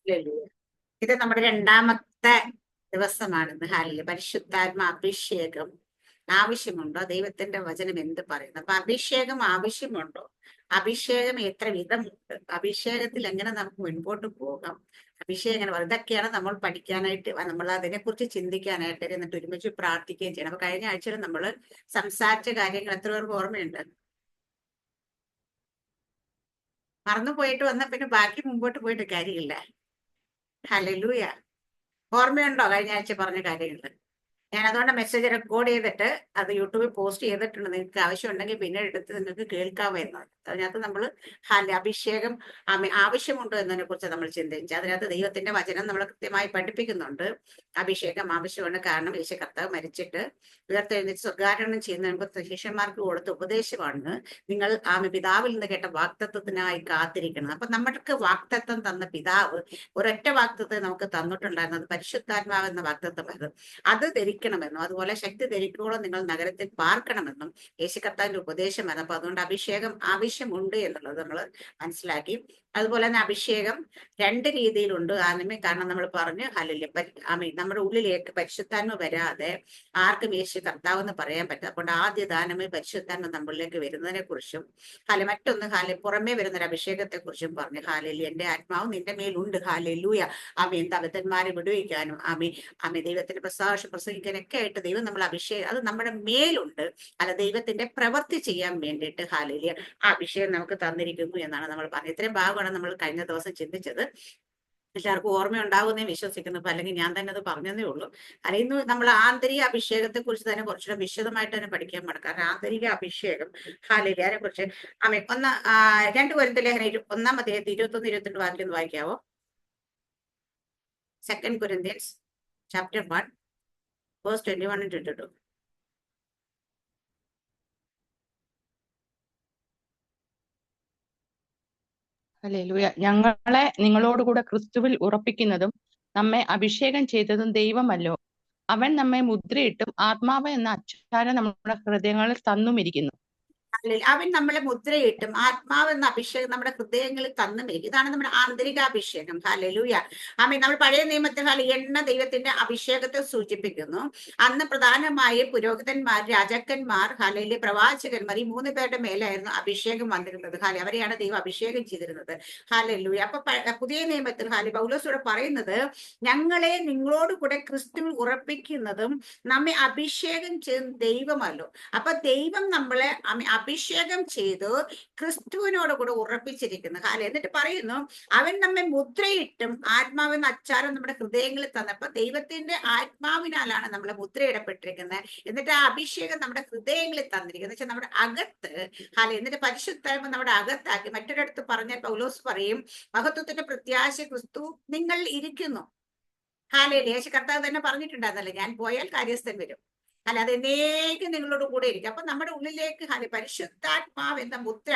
Hallelujah. ഇത് നമ്മുടെ രണ്ടാമത്തെ ദിവസമാണിന്ന്. ഹാലേ പരിശുദ്ധാത്മ അഭിഷേകം ആവശ്യമുണ്ടോ? ദൈവത്തിന്റെ വചനം എന്ത് പറയുന്നു? അപ്പൊ അഭിഷേകം ആവശ്യമുണ്ടോ? അഭിഷേകം എത്ര വിധമുണ്ട്? അഭിഷേകത്തിൽ എങ്ങനെ നമുക്ക് മുൻപോട്ട് പോകാം? അഭിഷേകം ഇതൊക്കെയാണ് നമ്മൾ പഠിക്കാനായിട്ട്, നമ്മൾ അതിനെക്കുറിച്ച് ചിന്തിക്കാനായിട്ട് എന്നിട്ട് ഒരുമിച്ച് പ്രാർത്ഥിക്കുകയും ചെയ്യണം. അപ്പൊ കഴിഞ്ഞ ആഴ്ചയിൽ നമ്മൾ സംസാരിച്ച കാര്യങ്ങൾ എത്ര പേർക്ക് ഓർമ്മയുണ്ട്? മറന്നു പോയിട്ട് വന്ന പിന്നെ ബാക്കി മുമ്പോട്ട് പോയിട്ട് കാര്യമില്ല. ഹല്ലേലൂയ. ഓർമ്മയുണ്ടോ കഴിഞ്ഞ ആഴ്ച പറഞ്ഞ കാര്യങ്ങൾ? ഞാൻ അതുകൊണ്ട് മെസ്സേജ് റെക്കോർഡ് ചെയ്തിട്ട് അത് യൂട്യൂബിൽ പോസ്റ്റ് ചെയ്തിട്ടുണ്ട്. നിങ്ങൾക്ക് ആവശ്യമുണ്ടെങ്കിൽ പിന്നീട് എടുത്ത് നിങ്ങൾക്ക് കേൾക്കാമായിരുന്നു. അതിനകത്ത് നമ്മൾ അഭിഷേകം ആവശ്യമുണ്ടോ എന്നതിനെ കുറിച്ച് നമ്മൾ ചിന്തിച്ചു. അതിനകത്ത് ദൈവത്തിന്റെ വചനം നമ്മൾ കൃത്യമായി പഠിപ്പിക്കുന്നുണ്ട്. അഭിഷേകം ആവശ്യമാണ്. കാരണം യേശു കർത്താവ് മരിച്ചിട്ട് ഉയർത്തെഴുന്നേറ്റ് സ്വർഗ്ഗാരോഹണം ചെയ്യുന്നതിന് മുമ്പ് ശിഷ്യന്മാർക്ക് കൊടുത്ത ഉപദേശമാണ് നിങ്ങൾ പിതാവിൽ നിന്ന് കേട്ട വാഗ്ദത്തത്തിനായി കാത്തിരിക്കണം. അപ്പൊ നമ്മൾക്ക് വാഗ്ദത്തം തന്ന പിതാവ് ഒരൊറ്റ വാഗ്ദത്തം നമുക്ക് തന്നിട്ടുണ്ടായിരുന്നത് പരിശുദ്ധാത്മാവെന്ന വാഗ്ദത്തമായിരുന്നു. അത് ധരിക്കണമെന്നും അതുപോലെ ശക്തി ധരിക്കോളം നിങ്ങൾ നഗരത്തിൽ പാർക്കണമെന്നും യേശു കർത്താവിന്റെ ഉപദേശമാണ്. അപ്പൊ അതുകൊണ്ട് അഭിഷേകം ആവശ്യമുണ്ട് എന്നുള്ളത് നമ്മൾ മനസ്സിലാക്കി. അതുപോലെ തന്നെ അഭിഷേകം രണ്ട് രീതിയിലുണ്ട്. കാരണം നമ്മൾ പറഞ്ഞു നമ്മുടെ ഉള്ളിലേക്ക് പരിശുദ്ധാത്മ വരാതെ ആർക്കും യേശു കർത്താവ് എന്ന് പറയാൻ പറ്റും. അപ്പോൾ ആദ്യ ദാനമേ പരിശുദ്ധാത്മ നമ്മളിലേക്ക് വരുന്നതിനെ കുറിച്ചും മറ്റൊന്ന് പുറമേ വരുന്ന ഒരു അഭിഷേകത്തെ കുറിച്ചും പറഞ്ഞു. എന്റെ ആത്മാവ് നിന്റെ മേലുണ്ട്. ഹാലൂയ. തകത്തന്മാരെ വിടുവിക്കാനും ദൈവത്തിന്റെ പ്രസംഗിക്കാനൊക്കെ ആയിട്ട് ദൈവം നമ്മൾ അത് നമ്മുടെ മേലുണ്ട്. ദൈവത്തിന്റെ പ്രവൃത്തി ചെയ്യാൻ വേണ്ടിയിട്ട് അഭിഷേകം നമുക്ക് തന്നിരിക്കുന്നു എന്നാണ് നമ്മൾ പറഞ്ഞത്. ഇത്രയും ഭാഗമാണ് നമ്മൾ കഴിഞ്ഞ ദിവസം ചിന്തിച്ചത്. എല്ലാവർക്കും ഓർമ്മയുണ്ടാകുന്നേ വിശ്വസിക്കുന്നു. അല്ലെങ്കിൽ ഞാൻ തന്നെ അത് പറഞ്ഞതേ ഉള്ളൂ. ഇന്ന് നമ്മൾ ആന്തരിക അഭിഷേകത്തെ കുറിച്ച് തന്നെ കുറച്ചുകൂടെ വിശദമായിട്ട് തന്നെ പഠിക്കാൻ പാടില്ല. കാരണം ആന്തരിക അഭിഷേകം അതിനെ കുറിച്ച് 2 കൊരിന്ത്യർ ലേഖനം 1-ാം അധ്യായത്തിൽ 21-22 വാക്യം വായിക്കാവോ? 2 Corinthians chapter 1 verse 21 and 22. Hallelujah. ഞങ്ങളെ നിങ്ങളോടുകൂടെ ക്രിസ്തുവിൽ ഉറപ്പിക്കുന്നതും നമ്മെ അഭിഷേകം ചെയ്തതും ദൈവമല്ലോ. അവൻ നമ്മെ മുദ്രയിട്ടും ആത്മാവ് എന്ന അച്ചാരം നമ്മുടെ ഹൃദയങ്ങളിൽ തന്നുമിരിക്കുന്നു. അവൻ നമ്മളെ മുദ്രയിട്ടും ആത്മാവ് എന്ന അഭിഷേകം നമ്മുടെ ഹൃദയങ്ങളിൽ തന്നുമിരിക്കും. ഇതാണ് നമ്മുടെ ആന്തരിക അഭിഷേകം. ഹല്ലേലൂയ. നമ്മൾ പഴയ നിയമത്തിൽ എണ്ണ ദൈവത്തിന്റെ അഭിഷേകത്തെ സൂചിപ്പിക്കുന്നു. അന്ന് പ്രധാനമായും പുരോഹിതന്മാർ, രാജാക്കന്മാർ, പ്രവാചകന്മാർ, ഈ 3 പേരുടെ മേലായിരുന്നു അഭിഷേകം വന്നിരുന്നത്. അവരെയാണ് ദൈവം അഭിഷേകം ചെയ്തിരുന്നത്. ഹല്ലേലൂയ. അപ്പൊ പുതിയ നിയമത്തിൽ പൗലോസോട് പറയുന്നത് ഞങ്ങളെ നിങ്ങളോട് കൂടെ ക്രിസ്തുവിൽ ഉറപ്പിക്കുന്നതും നമ്മെ അഭിഷേകം ചെയ്യുന്ന ദൈവമല്ലോ. അപ്പൊ ദൈവം നമ്മളെ അഭിഷേകം ചെയ്ത് ക്രിസ്തുവിനോട് കൂടെ ഉറപ്പിച്ചിരിക്കുന്നു. എന്നിട്ട് പറയുന്നു അവൻ നമ്മെ മുദ്രയിട്ടും ആത്മാവെന്ന അച്ചാരം നമ്മുടെ ഹൃദയങ്ങളിൽ തന്നപ്പോ ദൈവത്തിന്റെ ആത്മാവിനാലാണ് നമ്മളെ മുദ്രയിടപ്പെട്ടിരിക്കുന്നത്. എന്നിട്ട് ആ അഭിഷേകം നമ്മുടെ ഹൃദയങ്ങളിൽ തന്നിരിക്കുന്നത് വെച്ചാൽ നമ്മുടെ അകത്ത്. എന്നിട്ട് പരിശുദ്ധാത്മ നമ്മുടെ അകത്താക്കി. മറ്റൊരിടത്ത് പറഞ്ഞ പൗലോസ് പറയും മഹത്വത്തിന്റെ പ്രത്യാശ ക്രിസ്തു നിങ്ങൾ ഇരിക്കുന്നു. യേശു കർത്താവ് തന്നെ പറഞ്ഞിട്ടുണ്ടായിരുന്നല്ലേ, ഞാൻ പോയാൽ കാര്യസ്ഥൻ വരും. അത് എന്നേക്കും നിങ്ങളോട് കൂടെ ഇരിക്കും. അപ്പൊ നമ്മുടെ ഉള്ളിലേക്ക് പരിശുദ്ധാത്മാവ് എന്ന മുദ്ര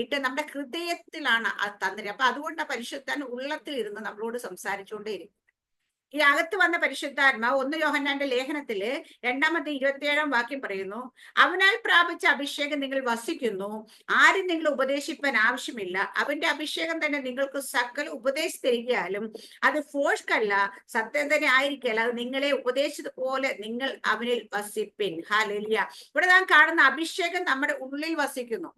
ഇട്ട് നമ്മുടെ ഹൃദയത്തിലാണ് അത് തന്നിരിക്കുക. അപ്പൊ അതുകൊണ്ട് ആ പരിശുദ്ധാത്മ ഉള്ളത്തിൽ ഇരുന്ന് നമ്മളോട് സംസാരിച്ചുകൊണ്ടേയിരിക്കും. ഈ അകത്ത് വന്ന പരിശുദ്ധാത്മാവ് 1 യോഹന്നാന്റെ ലേഖനത്തില് 2-ാം അധ്യായം 27-ാം വാക്യം പറയുന്നു അവനാൽ പ്രാപിച്ച അഭിഷേകം നിങ്ങൾ വസിക്കുന്നു. ആരും നിങ്ങൾ ഉപദേശിപ്പാൻ ആവശ്യമില്ല. അവന്റെ അഭിഷേകം തന്നെ നിങ്ങൾക്ക് സകല ഉപദേശം തരികയാലും അത് ഫോഴ്സ്കല്ല, സത്യം തന്നെ ആയിരിക്കല്ല. അത് നിങ്ങളെ ഉപദേശിച്ചതുപോലെ നിങ്ങൾ അവനിൽ വസിപ്പിൻ. ഹല്ലേലൂയ. ഇവിടെ നാം കാണുന്ന അഭിഷേകം നമ്മുടെ ഉള്ളിൽ വസിക്കുന്നു.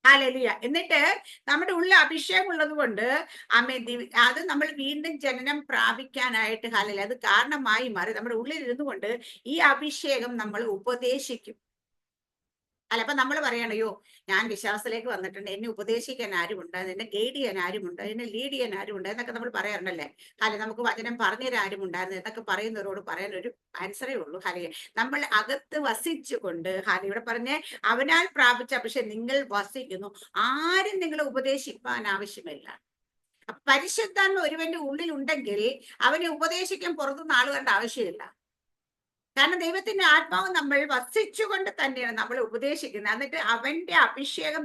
ഹല്ലേലൂയ. എന്നിട്ട് നമ്മുടെ ഉള്ളിൽ അഭിഷേകം ഉള്ളത് കൊണ്ട് അത് നമ്മൾ വീണ്ടും ജനനം പ്രാപിക്കാനായിട്ട് അത് കാരണമായി മാറി. നമ്മുടെ ഉള്ളിൽ ഇരുന്നു കൊണ്ട് ഈ അഭിഷേകം നമ്മൾ ഉപദേശിക്കും. അപ്പൊ നമ്മൾ പറയണയോ ഞാൻ വിശ്വാസത്തിലേക്ക് വന്നിട്ടുണ്ട്, എന്നെ ഉപദേശിക്കാൻ ആരുമുണ്ട്, എന്നെ ഗൈഡ് ചെയ്യാൻ ആരുമുണ്ട്, എന്നെ ലീഡ് ചെയ്യാൻ ആരുമുണ്ട് എന്നൊക്കെ നമ്മൾ പറയാറുണ്ടല്ലേ. നമുക്ക് വചനം പറഞ്ഞു തരാൻ ആരുമുണ്ടായിരുന്നു എന്നൊക്കെ പറയുന്നവരോട് പറയാൻ ഒരു ആൻസറേ ഉള്ളൂ. നമ്മൾ അകത്ത് വസിച്ചുകൊണ്ട് ഇവിടെ പറഞ്ഞ അവനാൽ പ്രാപിച്ച പക്ഷെ നിങ്ങൾ വസിക്കുന്നു. ആരും നിങ്ങളെ ഉപദേശിപ്പാൻ ആവശ്യമില്ല. പരിശുദ്ധാത്മ ഒരുവന്റെ ഉള്ളിൽ ഉണ്ടെങ്കിൽ അവനെ ഉപദേശിക്കാൻ പുറത്തുനിന്ന് ആളുകളുടെ ആവശ്യമില്ല. കാരണം ദൈവത്തിന്റെ ആത്മാവ് നമ്മൾ വസിച്ചുകൊണ്ട് തന്നെയാണ് നമ്മളെ ഉപദേശിക്കുന്നത്. എന്നിട്ട് അവന്റെ അഭിഷേകം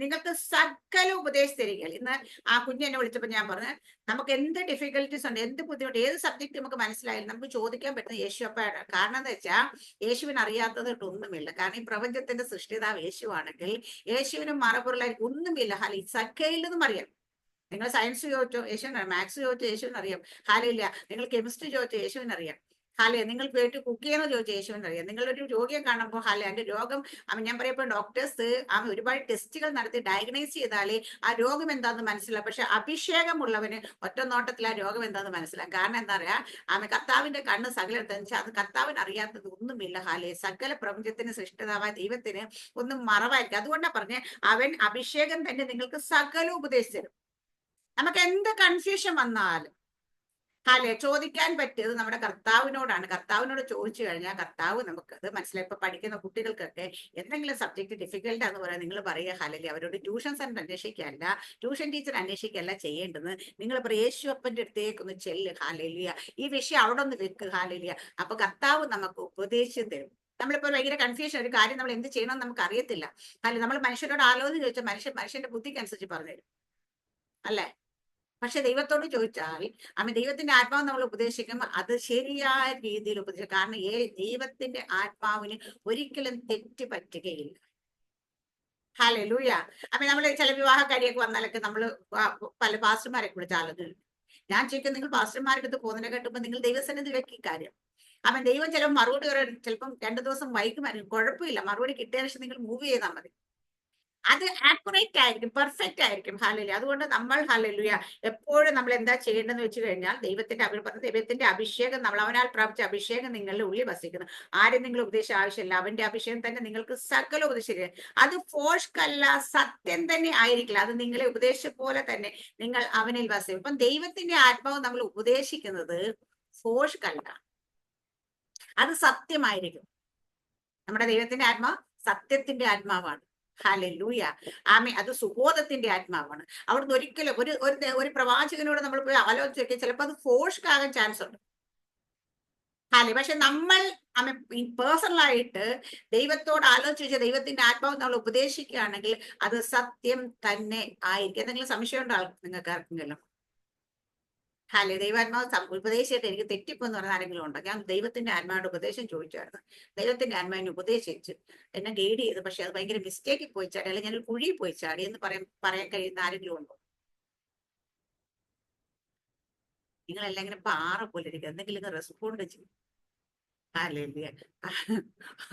നിങ്ങൾക്ക് സകല ഉപദേശം തരിക. ഇന്ന് ആ കുഞ്ഞെന്നെ വിളിച്ചപ്പോൾ ഞാൻ പറഞ്ഞു നമുക്ക് എന്ത് ഡിഫിക്കൽട്ടീസ് ഉണ്ട്, എന്ത് ബുദ്ധിമുട്ട്, ഏത് സബ്ജക്ട് നമുക്ക് മനസ്സിലായാലും നമുക്ക് ചോദിക്കാൻ പറ്റുന്ന യേശു അപ്പയാണ്. കാരണം എന്താ വെച്ചാൽ യേശുവിന് അറിയാത്തതായിട്ടൊന്നുമില്ല. കാരണം ഈ പ്രപഞ്ചത്തിന്റെ സൃഷ്ടിതാവ് യേശു ആണെങ്കിൽ യേശുവിനും മറപൊരുളായി ഒന്നുമില്ല. സകലതും അറിയാം. നിങ്ങൾ സയൻസ് ചോദിച്ചോ, യേശുവിനറിയാം. മാത്സ് ചോദിച്ചോ, യേശുവിനറിയാം. ഹാലയില്ല. നിങ്ങൾ കെമിസ്ട്രി ചോദിച്ചോ, യേശുവിനറിയാം. ഹാലേ, നിങ്ങൾ വീട്ടിൽ കുക്ക് ചെയ്യുന്ന ചോദിച്ചോ, യേശുവിനറിയാം. നിങ്ങളൊരു രോഗിയെ കാണുമ്പോൾ ഹാലേ, അതിന്റെ രോഗം ഞാൻ പറയുമ്പോൾ ഡോക്ടേഴ്സ് ഒരുപാട് ടെസ്റ്റുകൾ നടത്തി ഡയഗ്നൈസ് ചെയ്താലേ ആ രോഗം എന്താണെന്ന് മനസ്സിലാവും. പക്ഷെ അഭിഷേകമുള്ളവന് ഒറ്റ നോട്ടത്തിൽ ആ രോഗം എന്താണെന്ന് മനസ്സിലാവും. കാരണം എന്താ പറയാ, കർത്താവിന്റെ കണ്ണ് സകലത്തെന്ന് വെച്ചാൽ അത് കർത്താവിന് അറിയാത്തത് ഒന്നുമില്ല. ഹാലേ, സകല പ്രപഞ്ചത്തിന് സൃഷ്ടിതാവായ ദൈവത്തിന് ഒന്നും മറവായിരിക്കും. അതുകൊണ്ടാണ് പറഞ്ഞ് അവൻ അഭിഷേകം തന്നെ നിങ്ങൾക്ക് സകല ഉപദേശിച്ചു തരും. നമുക്ക് എന്ത് കൺഫ്യൂഷൻ വന്നാലും ഹാലേ, ചോദിക്കാൻ പറ്റിയത് നമ്മുടെ കർത്താവിനോടാണ്. കർത്താവിനോട് ചോദിച്ചു കഴിഞ്ഞാൽ കർത്താവ് നമുക്ക് അത് മനസ്സിലായി. ഇപ്പൊ പഠിക്കുന്ന കുട്ടികൾക്കൊക്കെ എന്തെങ്കിലും സബ്ജക്ട് ഡിഫിക്കൽട്ട് എന്ന് പറയാൻ നിങ്ങൾ പറയുക ഹാലല്ലേ, അവരോട് ട്യൂഷൻ സെന്റർ അന്വേഷിക്കല്ല, ട്യൂഷൻ ടീച്ചർ അന്വേഷിക്കല്ല ചെയ്യേണ്ടത്. നിങ്ങൾ പറയും യേശു അപ്പന്റെ അടുത്തേക്ക് ഒന്ന് ചെല്ല് ഹാലലിയ, ഈ വിഷയം അവിടെ ഒന്ന് വെക്ക് ഹാലലിയ. അപ്പൊ കർത്താവ് നമുക്ക് ഉപദേശിച്ചു തരും. നമ്മളിപ്പോൾ ഭയങ്കര കൺഫ്യൂഷൻ, ഒരു കാര്യം നമ്മൾ എന്ത് ചെയ്യണമെന്ന് നമുക്ക് അറിയത്തില്ല. അല്ലെ, നമ്മൾ മനുഷ്യരോട് ആലോചന ചോദിച്ചാൽ മനുഷ്യന്റെ ബുദ്ധിക്ക് അനുസരിച്ച് പറഞ്ഞുതരും അല്ലെ. പക്ഷെ ദൈവത്തോട് ചോദിച്ചാൽ ദൈവത്തിന്റെ ആത്മാവ് നമ്മൾ ഉപദേശിക്കുമ്പോൾ അത് ശരിയായ രീതിയിൽ ഉപദേശിക്കും. കാരണം ദൈവത്തിന്റെ ആത്മാവിന് ഒരിക്കലും തെറ്റ് പറ്റുകയില്ല. ഹല്ലേലൂയ. നമ്മൾ ചില വിവാഹ കാര്യമൊക്കെ വന്നാലൊക്കെ നമ്മൾ പല പാസ്റ്റർമാരെ കുറിച്ച് ആലോചിക്കും. ഞാൻ ചോദിക്കും, നിങ്ങൾ പാസ്റ്റർമാരുടെ അടുത്ത് പോകുന്നതിനെ കേട്ടുമ്പോൾ നിങ്ങൾ ദൈവസന്നിധി വെക്കി കാര്യം. ദൈവം ചിലപ്പോൾ മറുപടി ചിലപ്പം 2 ദിവസം വൈകുമായിരിക്കും, കുഴപ്പമില്ല, മറുപടി കിട്ടിയ ശേഷം നിങ്ങൾ മൂവ് ചെയ്താൽ മതി. അത് ആക്യുറേറ്റ് ആയിരിക്കും, പെർഫെക്റ്റ് ആയിരിക്കും. ഹല്ലേലൂയ. അതുകൊണ്ട് നമ്മൾ ഹല്ലേലൂയ എപ്പോഴും നമ്മൾ എന്താ ചെയ്യേണ്ടതെന്ന് വെച്ച് കഴിഞ്ഞാൽ ദൈവത്തിന്റെ അഭിഷേകം, നമ്മൾ അവനാൽ പ്രാപിച്ച അഭിഷേകം നിങ്ങളുടെ ഉള്ളിൽ വസിക്കുന്നു. ആരും നിങ്ങൾ ഉപദേശം ആവശ്യമില്ല, അവന്റെ അഭിഷേകം തന്നെ നിങ്ങൾക്ക് സകല ഉപദേശിക്കുക. അത് ഫോഷ്കല്ല, സത്യം തന്നെ ആയിരിക്കില്ല. അത് നിങ്ങളെ ഉപദേശിച്ച പോലെ തന്നെ നിങ്ങൾ അവനിൽ വസിക്കും. ഇപ്പം ദൈവത്തിന്റെ ആത്മാവ് നമ്മൾ ഉപദേശിക്കുന്നത് ഫോഷ്കല്ല, അത് സത്യമായിരിക്കും. നമ്മുടെ ദൈവത്തിന്റെ ആത്മാവ് സത്യത്തിന്റെ ആത്മാവാണ്. ഹല്ലേലൂയ. അത് സുബോധത്തിന്റെ ആത്മാവാണ്. അവിടുന്ന് ഒരിക്കലും ഒരു പ്രവാചകനോട് നമ്മൾ പോയി ആലോചിച്ച് നോക്കിയാൽ ചിലപ്പോൾ അത് ഫോഷ്കാകാൻ ചാൻസ് ഉണ്ട്. പക്ഷെ നമ്മൾ പേഴ്സണലായിട്ട് ദൈവത്തോട് ആലോചിച്ച് ദൈവത്തിന്റെ ആത്മാവ് നമ്മൾ ഉപദേശിക്കുകയാണെങ്കിൽ അത് സത്യം തന്നെ ആയിരിക്കും. എന്തെങ്കിലും സംശയം ഉണ്ടോ നിങ്ങൾക്ക് ആർക്കെങ്കിലും? ദൈവാത്മാവ് ഉപദേശിച്ചിട്ട് എനിക്ക് തെറ്റിപ്പെന്ന് പറഞ്ഞ ആരെങ്കിലും ഉണ്ടോ? ഞാൻ ദൈവത്തിന്റെ ആത്മാവിന്റെ ഉപദേശം ചോദിച്ചായിരുന്നു. ദൈവത്തിന്റെ ആത്മാവിനെ ഉപദേശിച്ച് എന്നെ ഗൈഡ് ചെയ്ത്, പക്ഷെ അത് ഭയങ്കര മിസ്റ്റേക്കിൽ പോയി ചാടി, അല്ലെങ്കിൽ ഞാൻ കുഴിയിൽ പോയി ചാടി എന്ന് പറയാൻ കഴിയുന്ന ആരെങ്കിലും ഉണ്ടോ? നിങ്ങളെല്ലാം ഇങ്ങനെ പാറ പോലെ ഇരിക്കും, എന്തെങ്കിലും റെസ്പോണ്ട് ചെയ്യും. ഹല്ലേലൂയ.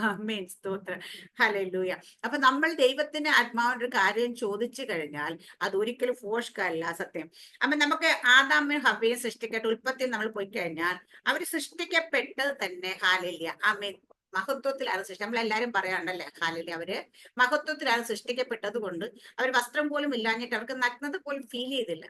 ആമേൻ, സ്തോത്രം. ഹല്ലേലൂയ. അപ്പൊ നമ്മൾ ദൈവത്തിന്റെ ആത്മാവിന്റെ ഒരു കാര്യം ചോദിച്ചു കഴിഞ്ഞാൽ അത് ഒരിക്കലും ഫോഷ്കല്ല, സത്യം. നമുക്ക് ആദാമും ഹവ്വയും സൃഷ്ടിക്കട്ടെ, ഉൽപ്പത്തിയിൽ നമ്മൾ പോയി കഴിഞ്ഞാൽ അവർ സൃഷ്ടിക്കപ്പെട്ടത് തന്നെ ഹല്ലേലൂയ ആമേൻ മഹത്വത്തിലാണ് സൃഷ്ടി. നമ്മളെല്ലാരും പറയാണ്ടല്ലേ ഹാലലി, അവര് മഹത്വത്തിലാണ് സൃഷ്ടിക്കപ്പെട്ടത് കൊണ്ട് അവർ വസ്ത്രം പോലും ഇല്ലാഞ്ഞിട്ട് അവർക്ക് നഗ്നത പോലും ഫീൽ ചെയ്തില്ല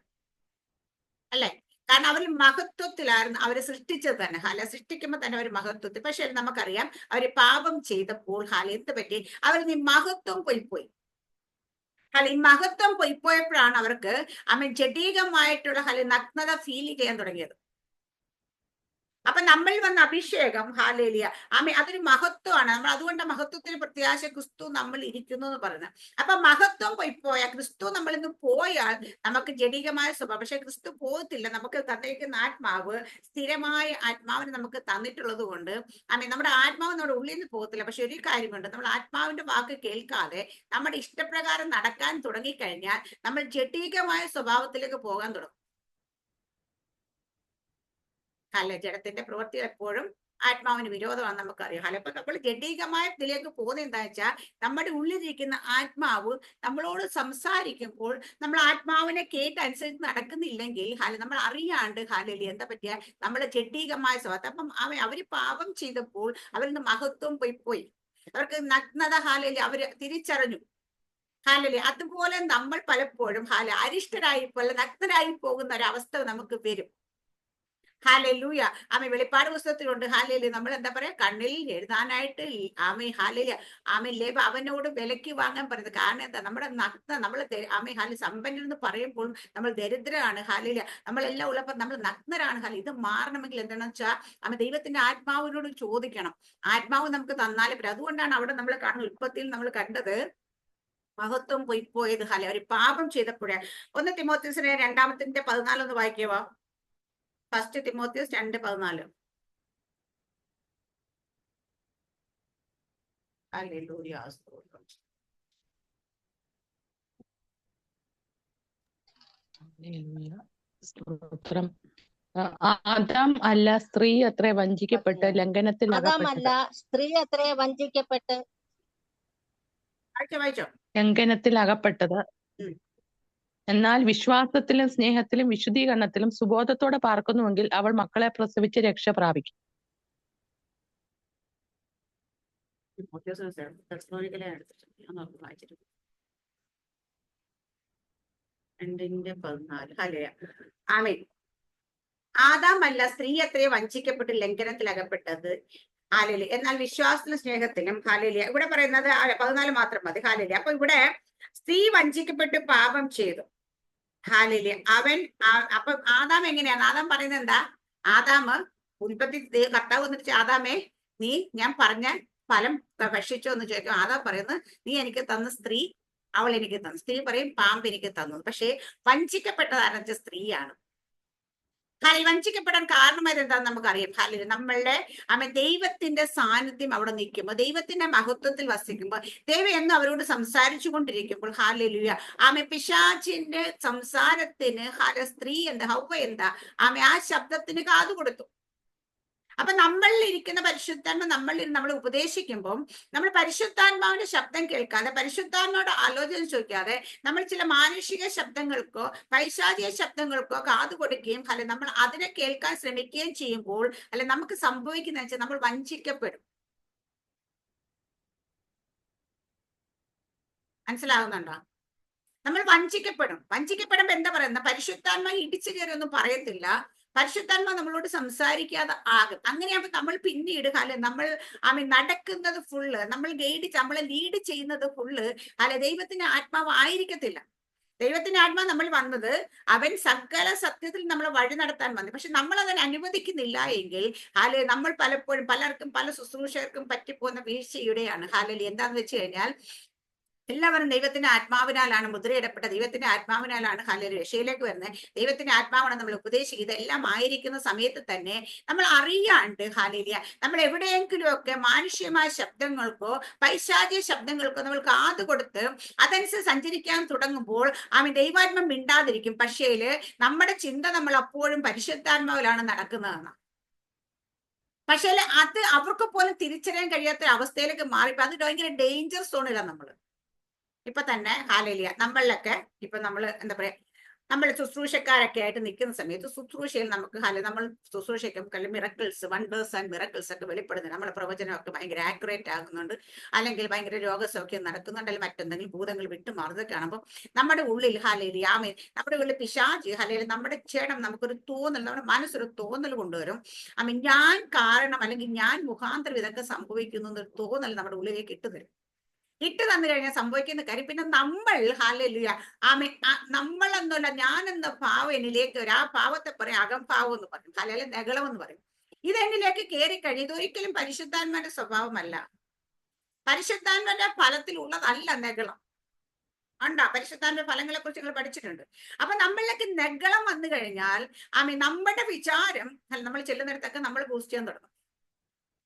അല്ലെ. കാരണം അവർ മഹത്വത്തിലായിരുന്നു അവരെ സൃഷ്ടിച്ചത് തന്നെ. സൃഷ്ടിക്കുമ്പോൾ തന്നെ അവർ മഹത്വത്തിൽ. പക്ഷെ നമുക്കറിയാം അവര് പാപം ചെയ്തപ്പോൾ എന്ത് പറ്റി, അവർ ഈ മഹത്വം പോയിപ്പോയി. ഈ മഹത്വം പോയിപ്പോയപ്പോഴാണ് അവർക്ക് ജഡീകമായിട്ടുള്ള നഗ്നത ഫീൽ ചെയ്യാൻ തുടങ്ങിയത്. അപ്പൊ നമ്മൾ വന്ന അഭിഷേകം ഹാലേലിയ അതൊരു മഹത്വമാണ്. നമ്മൾ അതുകൊണ്ട് മഹത്വത്തിന് പ്രത്യാശ ക്രിസ്തു നമ്മൾ ഇരിക്കുന്നു എന്ന് പറയുന്നത്. അപ്പൊ മഹത്വം പോയാൽ ക്രിസ്തു നമ്മൾ ഇന്ന് പോയാൽ നമുക്ക് ജഡികമായ സ്വഭാവം. പക്ഷെ ക്രിസ്തു പോകത്തില്ല. നമുക്ക് തന്നിരിക്കുന്ന ആത്മാവ് സ്ഥിരമായ ആത്മാവിന് നമുക്ക് തന്നിട്ടുള്ളത് കൊണ്ട് നമ്മുടെ ആത്മാവ് നമ്മുടെ ഉള്ളിൽ നിന്ന് പോകത്തില്ല. പക്ഷെ ഒരു കാര്യമുണ്ട്, നമ്മൾ ആത്മാവിന്റെ വാക്ക് കേൾക്കാതെ നമ്മുടെ ഇഷ്ടപ്രകാരം നടക്കാൻ തുടങ്ങിക്കഴിഞ്ഞാൽ നമ്മൾ ജഡികമായ സ്വഭാവത്തിലേക്ക് പോകാൻ തുടങ്ങും. ജഡത്തിന്റെ പ്രവൃത്തി എപ്പോഴും ആത്മാവിന് വിരോധമാണ് നമുക്കറിയാം. അപ്പൊ നമ്മൾ ജഡീകമായ ഇതിലേക്ക് പോകുന്നത് എന്താ വെച്ചാൽ നമ്മുടെ ഉള്ളിലിരിക്കുന്ന ആത്മാവ് നമ്മളോട് സംസാരിക്കുമ്പോൾ നമ്മൾ ആത്മാവിനെ കേട്ടനുസരിച്ച് നടക്കുന്നില്ലെങ്കിൽ നമ്മൾ അറിയാണ്ട് എന്താ പറ്റിയ നമ്മുടെ ജഡീകമായ സ്വഭാവം. അപ്പം അവര് പാപം ചെയ്തപ്പോൾ അവരിന്ന് മഹത്വം പോയി, അവർക്ക് നഗ്നത അവര് തിരിച്ചറിഞ്ഞു. അതുപോലെ നമ്മൾ പലപ്പോഴും അരിഷ്ടരായി പോലെ നഗ്നരായി പോകുന്ന ഒരവസ്ഥ നമുക്ക് വരും. ഹാലലൂയ. വെളിപ്പാട് പുസ്തകത്തിലുണ്ട് ഹാലയില് നമ്മൾ എന്താ പറയാ, കണ്ണിൽ എഴുതാനായിട്ട് ലേബ അവനോട് വിലക്ക് വാങ്ങാൻ പറയുന്നത്. കാരണം എന്താ, നമ്മുടെ നഗ്ന നമ്മൾ സമ്പന്നരെന്ന് പറയുമ്പോൾ നമ്മൾ ദരിദ്രരാണ്. നമ്മളെല്ലാം ഉള്ളപ്പോൾ നമ്മൾ നഗ്നരാണ്. ഇത് മാറണമെങ്കിൽ എന്താണെന്ന് വെച്ചാൽ ദൈവത്തിന്റെ ആത്മാവിനോട് ചോദിക്കണം. ആത്മാവ് നമുക്ക് തന്നാലേ പറ്റും. അതുകൊണ്ടാണ് അവിടെ നമ്മൾ കാണുന്ന ഉൽപ്പത്തിയിൽ നമ്മൾ കണ്ടത് മഹത്വം പോയത് ഒരു പാപം ചെയ്തപ്പോഴേ. 1 തിമോത്തിയോസിന്റെ 2:14 ഒന്ന് വായിക്കുവോ? 1 തിമോത്തിയോസ് 2:14. ഹല്ലേലൂയ, സ്തോത്രം. സ്തോത്രം. ആദാം അല്ല സ്ത്രീ അത്രേ വഞ്ചിക്കപ്പെട്ട് ലംഘനത്തിൽ ആദാമല്ല അകപ്പെട്ടത്. സ്ത്രീ അത്രേ വഞ്ചിക്കപ്പെട്ട് വായിച്ചോ. ലംഘനത്തിൽ അകപ്പെട്ടത്. ഉം. എന്നാൽ വിശ്വാസത്തിലും സ്നേഹത്തിലും വിശുദ്ധീകരണത്തിലും സുബോധത്തോടെ പാർക്കുന്നുവെങ്കിൽ അവൾ മക്കളെ പ്രസവിച്ച് രക്ഷ പ്രാപിക്കും. തെസ്സലോനിക്കയിലെ എടുത്തിട്ടുണ്ട്. ഞാൻ നോക്കി വായിച്ചിട്ടുണ്ട്. 2:14. ഹല്ലേലൂയ. ആമേൻ. ആദാമല്ല സ്ത്രീ അത്രേ വഞ്ചിക്കപ്പെട്ട് ലംഘനത്തിൽ അകപ്പെട്ടത്. ഹാലേലൂയ. എന്നാൽ വിശ്വാസത്തിലും സ്നേഹത്തിലും ഹാലേലൂയ. ഇവിടെ പറയുന്നത് 14 മാത്രം മതി. ഹാലേലൂയ. അപ്പൊ ഇവിടെ സ്ത്രീ വഞ്ചിക്കപ്പെട്ട് പാപം ചെയ്തു. ഹാലേലൂയ. അപ്പൊ ആദാം എങ്ങനെയാണ്? ആദാം പറയുന്നത് എന്താ? ആദാം ഉൽപ്പത്തി കർത്താവ് വന്നിട്ട് ആദാമേ നീ ഞാൻ പറഞ്ഞ ഫലം ഭക്ഷിച്ചോ എന്ന് ചോദിക്കും. ആദാം പറയുന്നത് നീ എനിക്ക് തന്ന സ്ത്രീ അവൾ എനിക്ക് തന്നു. സ്ത്രീ പറയും പാമ്പ് എനിക്ക് തന്നു. പക്ഷേ വഞ്ചിക്കപ്പെട്ടതാണെന്ന് വെച്ചാൽ സ്ത്രീയാണ്. വഞ്ചിക്കപ്പെടാൻ കാരണമായത് എന്താണെന്ന് നമുക്കറിയാം. ഹാലേലൂയ. നമ്മളുടെ ദൈവത്തിന്റെ സാന്നിധ്യം അവിടെ നിൽക്കുമ്പോൾ, ദൈവത്തിന്റെ മഹത്വത്തിൽ വസിക്കുമ്പോൾ, ദൈവം എന്ന് അവരോട് സംസാരിച്ചു കൊണ്ടിരിക്കുമ്പോൾ ഹാലേലൂയ പിശാചിന്റെ സംസാരത്തിന് സ്ത്രീ എന്താ ഹൗവ എന്താ ആ ശബ്ദത്തിന് കാതു കൊടുത്തു. അപ്പൊ നമ്മളിൽ ഇരിക്കുന്ന പരിശുദ്ധാത്മ നമ്മൾ ഉപദേശിക്കുമ്പോൾ നമ്മൾ പരിശുദ്ധാത്മാവിന്റെ ശബ്ദം കേൾക്കാതെ, പരിശുദ്ധാത്മാவோட ആലോചന ചോദിക്കാതെ നമ്മൾ ചില മാനുഷിക ശബ്ദങ്ങൾക്കോ പൈശാചിക ശബ്ദങ്ങൾക്കോ കാതു കൊടുക്കുകയും നമ്മൾ അതിനെ കേൾക്കാൻ ശ്രമിക്കുകയും ചെയ്യുമ്പോൾ നമുക്ക് സംഭവിക്കുന്ന വെച്ചാൽ നമ്മൾ വഞ്ചിക്കപ്പെടും. മനസ്സിലാകുന്നുണ്ടോ? നമ്മൾ വഞ്ചിക്കപ്പെടുമ്പോ എന്താ പറയുന്നത്? പരിശുദ്ധാത്മ ഇടിച്ചു കയറി ഒന്നും പറയത്തില്ല. പരിശുദ്ധാത്മ നമ്മളോട് സംസാരിക്കാതെ ആകും. അങ്ങനെയാകുമ്പോൾ നമ്മൾ പിന്നീട് നമ്മൾ നടക്കുന്നത് ഫുള്ള് നമ്മളെ ലീഡ് ചെയ്യുന്നത് ഫുള്ള് ദൈവത്തിന്റെ ആത്മാവ് ആയിരിക്കത്തില്ല. ദൈവത്തിന്റെ ആത്മാവ് നമ്മൾ വന്നത് അവൻ സകല സത്യത്തിൽ നമ്മളെ വഴി നടത്താൻ വന്നു. പക്ഷെ നമ്മൾ അതിനെ അനുവദിക്കുന്നില്ല എങ്കിൽ നമ്മൾ പലപ്പോഴും പലർക്കും പല ശുശ്രൂഷകർക്കും പറ്റിപ്പോകുന്ന വീഴ്ചയുടെയാണ്. എന്താന്ന് വെച്ച് കഴിഞ്ഞാൽ എല്ലാവരും ദൈവത്തിന്റെ ആത്മാവിനാലാണ് മുദ്രയിടപ്പെട്ട, ദൈവത്തിന്റെ ആത്മാവിനാലാണ് രക്ഷയിലേക്ക് വരുന്നത്. ദൈവത്തിന്റെ ആത്മാവാണ് നമ്മൾ ഉപദേശിക്കുക. ഇതെല്ലാം ആയിരിക്കുന്ന സമയത്ത് തന്നെ നമ്മൾ അറിയാണ്ട് നമ്മൾ എവിടെയെങ്കിലും ഒക്കെ മാനുഷ്യമായ ശബ്ദങ്ങൾക്കോ പൈശാചിക ശബ്ദങ്ങൾക്കോ നമ്മൾ കാതു കൊടുത്ത് അതനുസരിച്ച് സഞ്ചരിക്കാൻ തുടങ്ങുമ്പോൾ ദൈവാത്മം മിണ്ടാതിരിക്കും. പക്ഷേ നമ്മുടെ ചിന്ത നമ്മൾ അപ്പോഴും പരിശുദ്ധാത്മാവിലാണ് നടക്കുന്നതെന്ന്. പക്ഷേ അത് അവർക്ക് പോലും തിരിച്ചറിയാൻ കഴിയാത്ത അവസ്ഥയിലേക്ക് മാറിപ്പോ അത് ഭയങ്കര ഡേഞ്ചർ സോണിലാണ് നമ്മൾ. ഇപ്പൊ തന്നെ ഹാലേലൂയ നമ്മളിലൊക്കെ ഇപ്പൊ നമ്മൾ എന്താ പറയാ നമ്മൾ ശുശ്രൂഷക്കാരൊക്കെ ആയിട്ട് നിൽക്കുന്ന സമയത്ത് ശുശ്രൂഷയിൽ നമുക്ക് നമ്മൾ ശുശ്രൂഷയ്ക്ക് മിറക്കിൾസ് വണ്ടേഴ്സ് ആൻഡ് മിറക്കിൾസ് ഒക്കെ വെളിപ്പെടുന്നത് നമ്മുടെ പ്രവചനമൊക്കെ ഭയങ്കര ആക്യുറേറ്റ് ആകുന്നുണ്ട്, അല്ലെങ്കിൽ ഭയങ്കര രോഗസൗഖ്യം നടക്കുന്നുണ്ട്, അല്ലെങ്കിൽ മറ്റെന്തെങ്കിലും ഭൂതങ്ങൾ വിട്ടുമാറുന്നത് കാണുമ്പോൾ നമ്മുടെ ഉള്ളിൽ ഹാലേലൂയ നമ്മുടെ ഉള്ളിൽ പിശാച് നമ്മുടെ ക്ഷേണം നമുക്കൊരു തോന്നൽ, നമ്മുടെ മനസ്സൊരു തോന്നൽ കൊണ്ടുവരും. ഞാൻ കാരണം അല്ലെങ്കിൽ ഞാൻ മുഖാന്തരം ഇതൊക്കെ സംഭവിക്കുന്നു എന്നൊരു തോന്നൽ നമ്മുടെ ഉള്ളിലേക്ക് ഇട്ട് തന്നു കഴിഞ്ഞാൽ സംഭവിക്കുന്ന കാര്യം പിന്നെ നമ്മൾ ഹാലേലൂയ നമ്മൾ എന്നല്ല ഞാനെന്ന ഭാവം എന്നിലേക്ക് ഒരു ആ ഭാവത്തെ പറയും അകംഭാവം എന്ന് പറയും, അല്ലെങ്കിൽ നെഗളം എന്ന് പറയും. ഇതെന്നിലേക്ക് കയറി കഴിയും. ഇതൊരിക്കലും പരിശുദ്ധാത്മാന്റെ സ്വഭാവമല്ല, പരിശുദ്ധാത്മാന്റെ ഫലത്തിലുള്ളതല്ല നെഗളം. പരിശുദ്ധാത്മ ഫലങ്ങളെ കുറിച്ച് നിങ്ങൾ പഠിച്ചിട്ടുണ്ട്. അപ്പൊ നമ്മളിലേക്ക് നെഗളം വന്നു കഴിഞ്ഞാൽ നമ്മുടെ വിചാരം നമ്മൾ ചെല്ലുന്നിടത്തൊക്കെ നമ്മൾ ബൂസ്റ്റ് ചെയ്യാൻ തുടങ്ങും.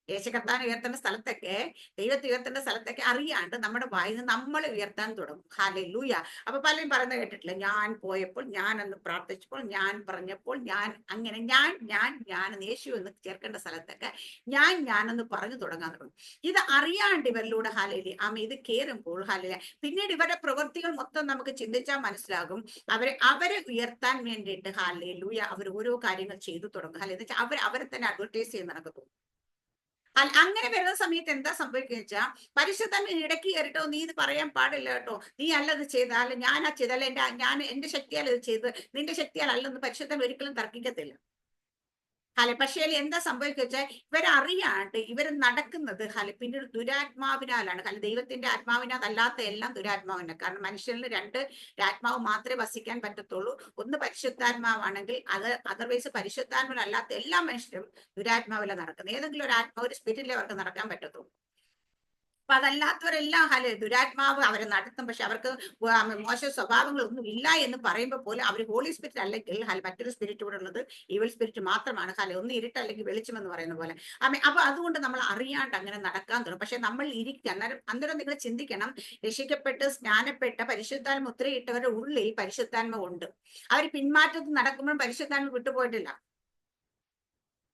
യേശു കർത്താവിനെ ഉയർത്തേണ്ട സ്ഥലത്തൊക്കെ, ദൈവത്തെ ഉയർത്തേണ്ട സ്ഥലത്തൊക്കെ അറിയാണ്ട് നമ്മുടെ വായിൽ നിന്ന് നമ്മൾ ഉയർത്താൻ തുടങ്ങും. ഹാലേലൂയ. അപ്പൊ പലരും പറയുന്നത് കേട്ടിട്ടില്ല, ഞാൻ പോയപ്പോൾ, ഞാൻ എന്ന് പ്രാർത്ഥിച്ചപ്പോൾ, ഞാൻ പറഞ്ഞപ്പോൾ, ഞാൻ അങ്ങനെ ഞാൻ യേശു എന്ന് ചേർക്കേണ്ട സ്ഥലത്തൊക്കെ ഞാനെന്ന് പറഞ്ഞു തുടങ്ങാൻ തുടങ്ങും. ഇത് അറിയാണ്ട് ഇവരിലൂടെ ഹാലേലി ഇത് കേറുമ്പോൾ ഹാലേല പിന്നീട് ഇവരുടെ പ്രവൃത്തികൾ മൊത്തം നമുക്ക് ചിന്തിച്ചാൽ മനസ്സിലാകും. അവരെ ഉയർത്താൻ വേണ്ടിയിട്ട് ഹാലേലൂയ അവർ ഓരോ കാര്യങ്ങൾ ചെയ്തു തുടങ്ങും. എന്ന് വെച്ചാൽ അവരെ തന്നെ അഡ്വർടൈസ് ചെയ്യുന്ന നടക്കും. അങ്ങനെ വരുന്ന സമയത്ത് എന്താ സംഭവിക്കുക വെച്ചാൽ പരിശുദ്ധാത്മ ഇടയ്ക്ക് കയറിട്ടോ നീ ഇത് പറയാൻ പാടില്ല കേട്ടോ, നീ അല്ലത് ചെയ്താൽ ഞാനാ ചെയ്താൽ എന്റെ ശക്തിയാൽ ഇത് ചെയ്ത് നിന്റെ ശക്തിയാൽ അല്ലെന്ന് പരിശുദ്ധാത്മ ഒരിക്കലും തർക്കിക്കത്തില്ല. പക്ഷേ എന്താ സംഭവിക്കുക വെച്ചാൽ ഇവരറിയാണ്ട് ഇവർ നടക്കുന്നത് പിന്നീട് ദുരാത്മാവിനാലാണ്. ദൈവത്തിന്റെ ആത്മാവിനാൽ അല്ലാത്ത എല്ലാം ദുരാത്മാവിനാണ്. കാരണം മനുഷ്യന് രണ്ട് ആത്മാവ് മാത്രമേ വസിക്കാൻ പറ്റത്തുള്ളൂ. ഒന്ന് പരിശുദ്ധാത്മാവാണെങ്കിൽ അതർവൈസ് പരിശുദ്ധാത്മാവല്ലാത്ത എല്ലാ മനുഷ്യരും ദുരാത്മാവിലാണ് നടക്കുന്നത്. ഏതെങ്കിലും ഒരു സ്പിരിറ്റിലെ അവർക്ക് നടക്കാൻ പറ്റത്തുള്ളൂ. അപ്പൊ അതല്ലാത്തവരെല്ലാം ദുരാത്മാവ് അവരെ നടത്തും. പക്ഷെ അവർക്ക് മോശ സ്വഭാവങ്ങളൊന്നും ഇല്ല എന്ന് പറയുമ്പോൾ പോലും അവർ ഹോളി സ്പിരിറ്റ് അല്ലെങ്കിൽ മറ്റൊരു സ്പിരിറ്റ് ഇവിടെ ഉള്ളത് ഈവൽ സ്പിരിറ്റ് മാത്രമാണ്. ഒന്ന് ഇരുട്ട് അല്ലെങ്കിൽ വെളിച്ചം എന്ന് പറയുന്ന പോലെ. അപ്പൊ അതുകൊണ്ട് നമ്മൾ അറിയാണ്ട് അങ്ങനെ നടക്കാൻ തുടങ്ങും. പക്ഷെ നമ്മൾ അന്നേരം നിങ്ങൾ ചിന്തിക്കണം, രക്ഷിക്കപ്പെട്ട് സ്നാനപ്പെട്ട പരിശുദ്ധാത്മ മുദ്രയിട്ടവരുടെ ഉള്ളിൽ പരിശുദ്ധാത്മ ഉണ്ട്. അവർ പിന്മാറ്റത്തിൽ നടക്കുമ്പോൾ പരിശുദ്ധാത്മ വിട്ടുപോയിട്ടില്ല.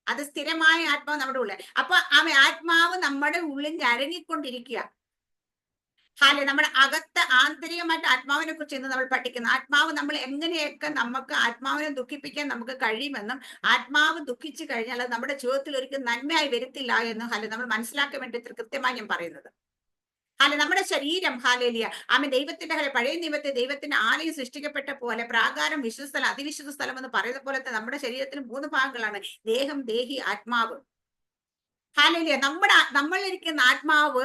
അത് സ്ഥിരമായ ആത്മാവ് നമ്മുടെ ഉള്ളിൽ. അപ്പൊ ആത്മാവ് നമ്മുടെ ഉള്ളിൽ ഞരങ്ങിക്കൊണ്ടിരിക്കുക. നമ്മുടെ അകത്ത് ആന്തരികമായിട്ട് ആത്മാവിനെ കുറിച്ച് ഇന്ന് നമ്മൾ പഠിക്കുന്നു. ആത്മാവ് നമ്മൾ എങ്ങനെയൊക്കെ നമുക്ക് ആത്മാവിനെ ദുഃഖിപ്പിക്കാൻ നമുക്ക് കഴിയുമെന്നും, ആത്മാവ് ദുഃഖിച്ചു കഴിഞ്ഞാൽ അത് നമ്മുടെ ജീവിതത്തിൽ ഒരിക്കലും നന്മയായി വരുത്തില്ല എന്നും നമ്മൾ മനസ്സിലാക്കാൻ വേണ്ടി കൃത്യമായി ഞാൻ പറയുന്നത്. നമ്മുടെ ശരീരം ദൈവത്തിന്റെ പഴയ നിയമത്തെ ദൈവത്തിന്റെ ആലയം സൃഷ്ടിക്കപ്പെട്ട പോലെ പ്രാകാരം, വിശുദ്ധ അതിവിശുദ്ധ സ്ഥലം എന്ന് പറയുന്ന പോലെ നമ്മുടെ ശരീരത്തിന് 3 ഭാഗങ്ങളാണ്: ദേഹം, ദേഹി, ആത്മാവ്. നമ്മളിരിക്കുന്ന ആത്മാവ്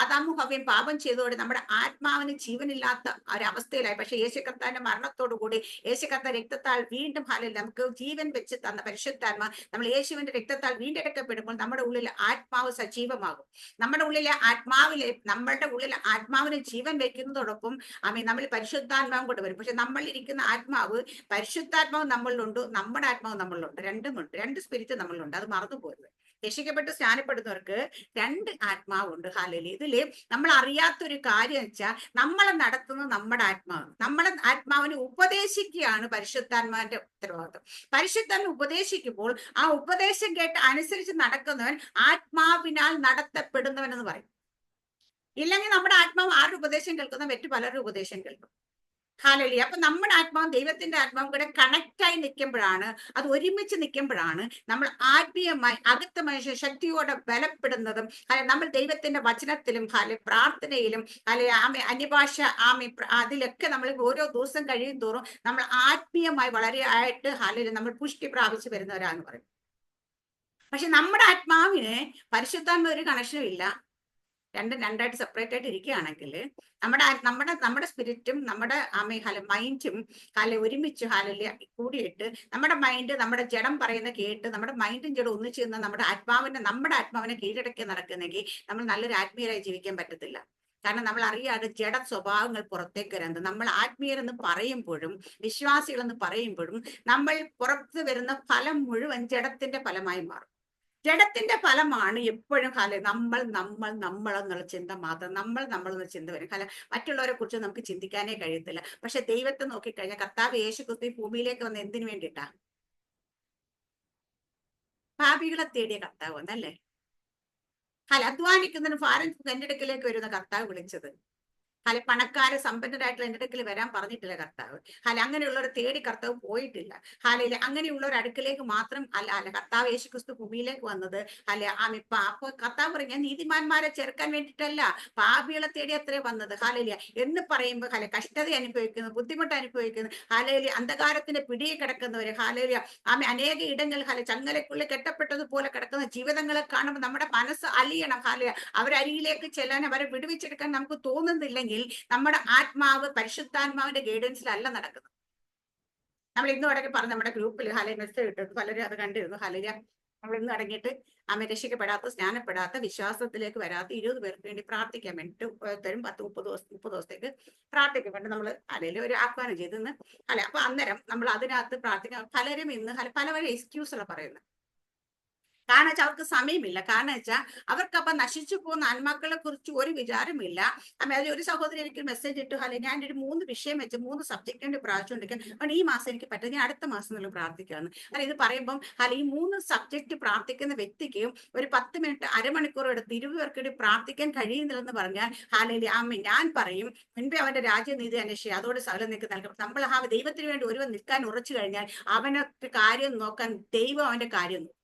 ആദാമും ഹവ്വയും പാപം ചെയ്തതോടെ നമ്മുടെ ആത്മാവിന് ജീവനില്ലാത്ത ഒരവസ്ഥയിലായി. പക്ഷെ യേശു കർത്താവിന്റെ മരണത്തോടുകൂടി, യേശു കർത്താവ് രക്തത്താൽ വീണ്ടും നമുക്ക് ജീവൻ വെച്ച് തന്ന പരിശുദ്ധാത്മ നമ്മൾ യേശുവിന്റെ രക്തത്താൽ വീണ്ടെടുക്കപ്പെടുമ്പോൾ നമ്മുടെ ഉള്ളിൽ ആത്മാവ് സജീവമാകും. നമ്മുടെ ഉള്ളിലെ ആത്മാവിന് ജീവൻ വെക്കുന്നതോടൊപ്പം നമ്മൾ പരിശുദ്ധാത്മാവും കൊണ്ട് വരും. പക്ഷെ നമ്മളിരിക്കുന്ന ആത്മാവ്, പരിശുദ്ധാത്മാവ് നമ്മളിലുണ്ട്, നമ്മുടെ ആത്മാവ് നമ്മളിലുണ്ട്. രണ്ടുമുണ്ട്, 2 സ്പിരിറ്റ് നമ്മളിലുണ്ട്. അത് മറന്നുപോയത്. രക്ഷിക്കപ്പെട്ട് സ്നാനപ്പെടുന്നവർക്ക് 2 ആത്മാവുണ്ട്. ഇതില് നമ്മൾ അറിയാത്തൊരു കാര്യം വെച്ചാൽ നമ്മളെ നടത്തുന്നത് നമ്മുടെ ആത്മാവ്. നമ്മുടെ ആത്മാവിനെ ഉപദേശിക്കുകയാണ് പരിശുദ്ധാത്മാവിന്റെ ഉത്തരവാദിത്വം. പരിശുദ്ധാത്മ ഉപദേശിക്കുമ്പോൾ ആ ഉപദേശം കേട്ട് അനുസരിച്ച് നടക്കുന്നവൻ ആത്മാവിനാൽ നടത്തപ്പെടുന്നവൻ എന്ന് പറയും. ഇല്ലെങ്കിൽ നമ്മുടെ ആത്മാവ് ആരുടെ ഉപദേശം കേൾക്കുന്ന മറ്റു പലരുടെ ഉപദേശം കേൾക്കും. അപ്പൊ നമ്മുടെ ആത്മാവും ദൈവത്തിന്റെ ആത്മാവും കൂടെ കണക്റ്റായി നിൽക്കുമ്പോഴാണ്, അത് ഒരുമിച്ച് നിൽക്കുമ്പോഴാണ് നമ്മൾ ആത്മീയമായി അകത്ത മനുഷ്യ ശക്തിയോടെ ബലപ്പെടുന്നതും നമ്മൾ ദൈവത്തിന്റെ വചനത്തിലും പ്രാർത്ഥനയിലും അന്യഭാഷ അതിലൊക്കെ നമ്മൾ ഓരോ ദിവസം കഴിയും തോറും നമ്മൾ ആത്മീയമായി വളരെ ആയിട്ട് നമ്മൾ പുഷ്ടി പ്രാപിച്ചു വരുന്നവരാന്ന് പറയും. പക്ഷെ നമ്മുടെ ആത്മാവിന് പരിശുദ്ധാത്മ ഒരു കണക്ഷനും ഇല്ല. രണ്ടായിട്ട് സെപ്പറേറ്റ് ആയിട്ട് ഇരിക്കുകയാണെങ്കിൽ നമ്മുടെ സ്പിരിറ്റും നമ്മുടെ മൈൻഡും ഒരുമിച്ച് കൂടിയിട്ട് നമ്മുടെ മൈൻഡ് നമ്മുടെ ജഡം പറയുന്ന കേട്ട് നമ്മുടെ മൈൻഡും ജഡം ഒന്നിച്ചു നിന്ന് നമ്മുടെ ആത്മാവിനെ കീഴടക്കി നടക്കുന്നെങ്കിൽ നമ്മൾ നല്ലൊരു ആത്മീയരായി ജീവിക്കാൻ പറ്റത്തില്ല. കാരണം നമ്മൾ അറിയാതെ ജഡ സ്വഭാവങ്ങൾ പുറത്തേക്ക് വരുന്നത്. നമ്മൾ ആത്മീയരെന്ന് പറയുമ്പോഴും വിശ്വാസികളെന്ന് പറയുമ്പോഴും നമ്മൾ പുറത്ത് വരുന്ന ഫലം മുഴുവൻ ജഡത്തിന്റെ ഫലമായി മാറും. ജഡത്തിന്റെ ഫലമാണ് എപ്പോഴും നമ്മൾ എന്നുള്ള ചിന്ത മാത്രം. നമ്മൾ എന്നുള്ള ചിന്ത വരും. മറ്റുള്ളവരെ കുറിച്ച് നമുക്ക് ചിന്തിക്കാനേ കഴിയത്തില്ല. പക്ഷെ ദൈവത്തെ നോക്കിക്കഴിഞ്ഞാൽ കർത്താവ് യേശു ക്രിസ്തു ഭൂമിയിലേക്ക് വന്ന് എന്തിനു വേണ്ടിയിട്ടാ? പാപികളെ തേടിയ കർത്താവ് വന്നല്ലേ. അധ്വാനിക്കുന്നതിന് ഭാരം എന്റെ അടുക്കിലേക്ക് വരുന്ന കർത്താവ് വിളിച്ചത്. പണക്കാര് സമ്പന്നരായിട്ടുള്ള എന്റെ അടുക്കൽ വരാൻ പറഞ്ഞിട്ടില്ല കർത്താവ്. അങ്ങനെയുള്ളവരെ തേടി കർത്താവ് പോയിട്ടില്ല. അങ്ങനെയുള്ളവർ അടുക്കിലേക്ക് മാത്രം അല്ല കർത്താവ് യേശു ക്രിസ്തു ഭൂമിയിലേക്ക് വന്നത്. അപ്പൊ കർത്താവ് പറയും, ഞാൻ നീതിമാന്മാരെ ചേർക്കാൻ വേണ്ടിയിട്ടല്ല, പാപികളെ തേടി അത്രേ വന്നത്. എന്ന് പറയുമ്പോൾ കഷ്ടത അനുഭവിക്കുന്നു, ബുദ്ധിമുട്ട് അനുഭവിക്കുന്നു, അന്ധകാരത്തിന്റെ പിടിയെ കിടക്കുന്നവര്, അനേക ഇടങ്ങൾ ചങ്ങലക്കുള്ളിൽ കെട്ടപ്പെട്ടതുപോലെ കിടക്കുന്ന ജീവിതങ്ങളെ കാണുമ്പോൾ നമ്മുടെ മനസ്സ് അലിയണം. അവരരികിലേക്ക് ചെല്ലാൻ, അവരെ വിടുവിച്ചെടുക്കാൻ നമുക്ക് തോന്നുന്നില്ലെങ്കിൽ നമ്മുടെ ആത്മാവ് പരിശുദ്ധാത്മാവിന്റെ ഗൈഡൻസിലല്ല നടക്കുന്നത്. നമ്മൾ ഇന്നും അടങ്ങി പറഞ്ഞ നമ്മുടെ ഗ്രൂപ്പിൽ മെസ്സേജ് ഇട്ടു, പലരും അത് കണ്ടിരുന്നു. നമ്മൾ ഇന്ന് അടങ്ങിയിട്ട് രക്ഷിക്കപ്പെടാത്ത, സ്നാനപ്പെടാത്ത, വിശ്വാസത്തിലേക്ക് വരാത്ത 20 പേർക്ക് വേണ്ടി പ്രാർത്ഥിക്കാൻ വേണ്ടിട്ട് തരും. 10-30 ദിവസത്തേക്ക് പ്രാർത്ഥിക്കാൻ വേണ്ടി നമ്മൾ ഒരു ആഹ്വാനം ചെയ്തെന്ന് അപ്പൊ അന്നേരം നമ്മൾ അതിനകത്ത് പ്രാർത്ഥിക്കാൻ പലരും ഇന്ന് പല എക്സ്ക്യൂസുകളാണ് പറയുന്നത്. കാരണം വെച്ചാൽ അവർക്ക് സമയമില്ല. കാരണം വെച്ചാൽ അവർക്കപ്പൊ നശിച്ചു പോകുന്ന ആത്മാക്കളെ കുറിച്ച് ഒരു വിചാരമില്ല. അതിൽ ഒരു സഹോദരി എനിക്ക് മെസ്സേജ് ഇട്ടു, ഞാൻ ഒരു 3 വിഷയം വെച്ച് 3 സബ്ജക്റ്റിന്റെ പ്രാർത്ഥിച്ചുകൊണ്ടിരിക്കാൻ, ഈ മാസം എനിക്ക് പറ്റും, ഞാൻ അടുത്ത മാസം നിങ്ങൾ പ്രാർത്ഥിക്കാന്ന്. ഇത് പറയുമ്പം ഈ 3 സബ്ജക്ട് പ്രാർത്ഥിക്കുന്ന വ്യക്തിക്ക് ഒരു 10 മിനിറ്റ് അരമണിക്കൂർ എടുത്ത് 20 പേർക്ക് വേണ്ടി പ്രാർത്ഥിക്കാൻ കഴിയുന്നില്ലെന്ന് പറഞ്ഞാൽ ഞാൻ പറയും, മുൻപേ അവന്റെ രാജ്യനീതി അന്വേഷിക്കുക, അതോടെ സകലം നിൽക്ക് നൽകും. നമ്മൾ ദൈവത്തിന് വേണ്ടി ഒരുവൻ നിൽക്കാൻ ഉറച്ചു കഴിഞ്ഞാൽ അവനൊക്കെ കാര്യം നോക്കാൻ ദൈവം അവന്റെ കാര്യം നോക്കും.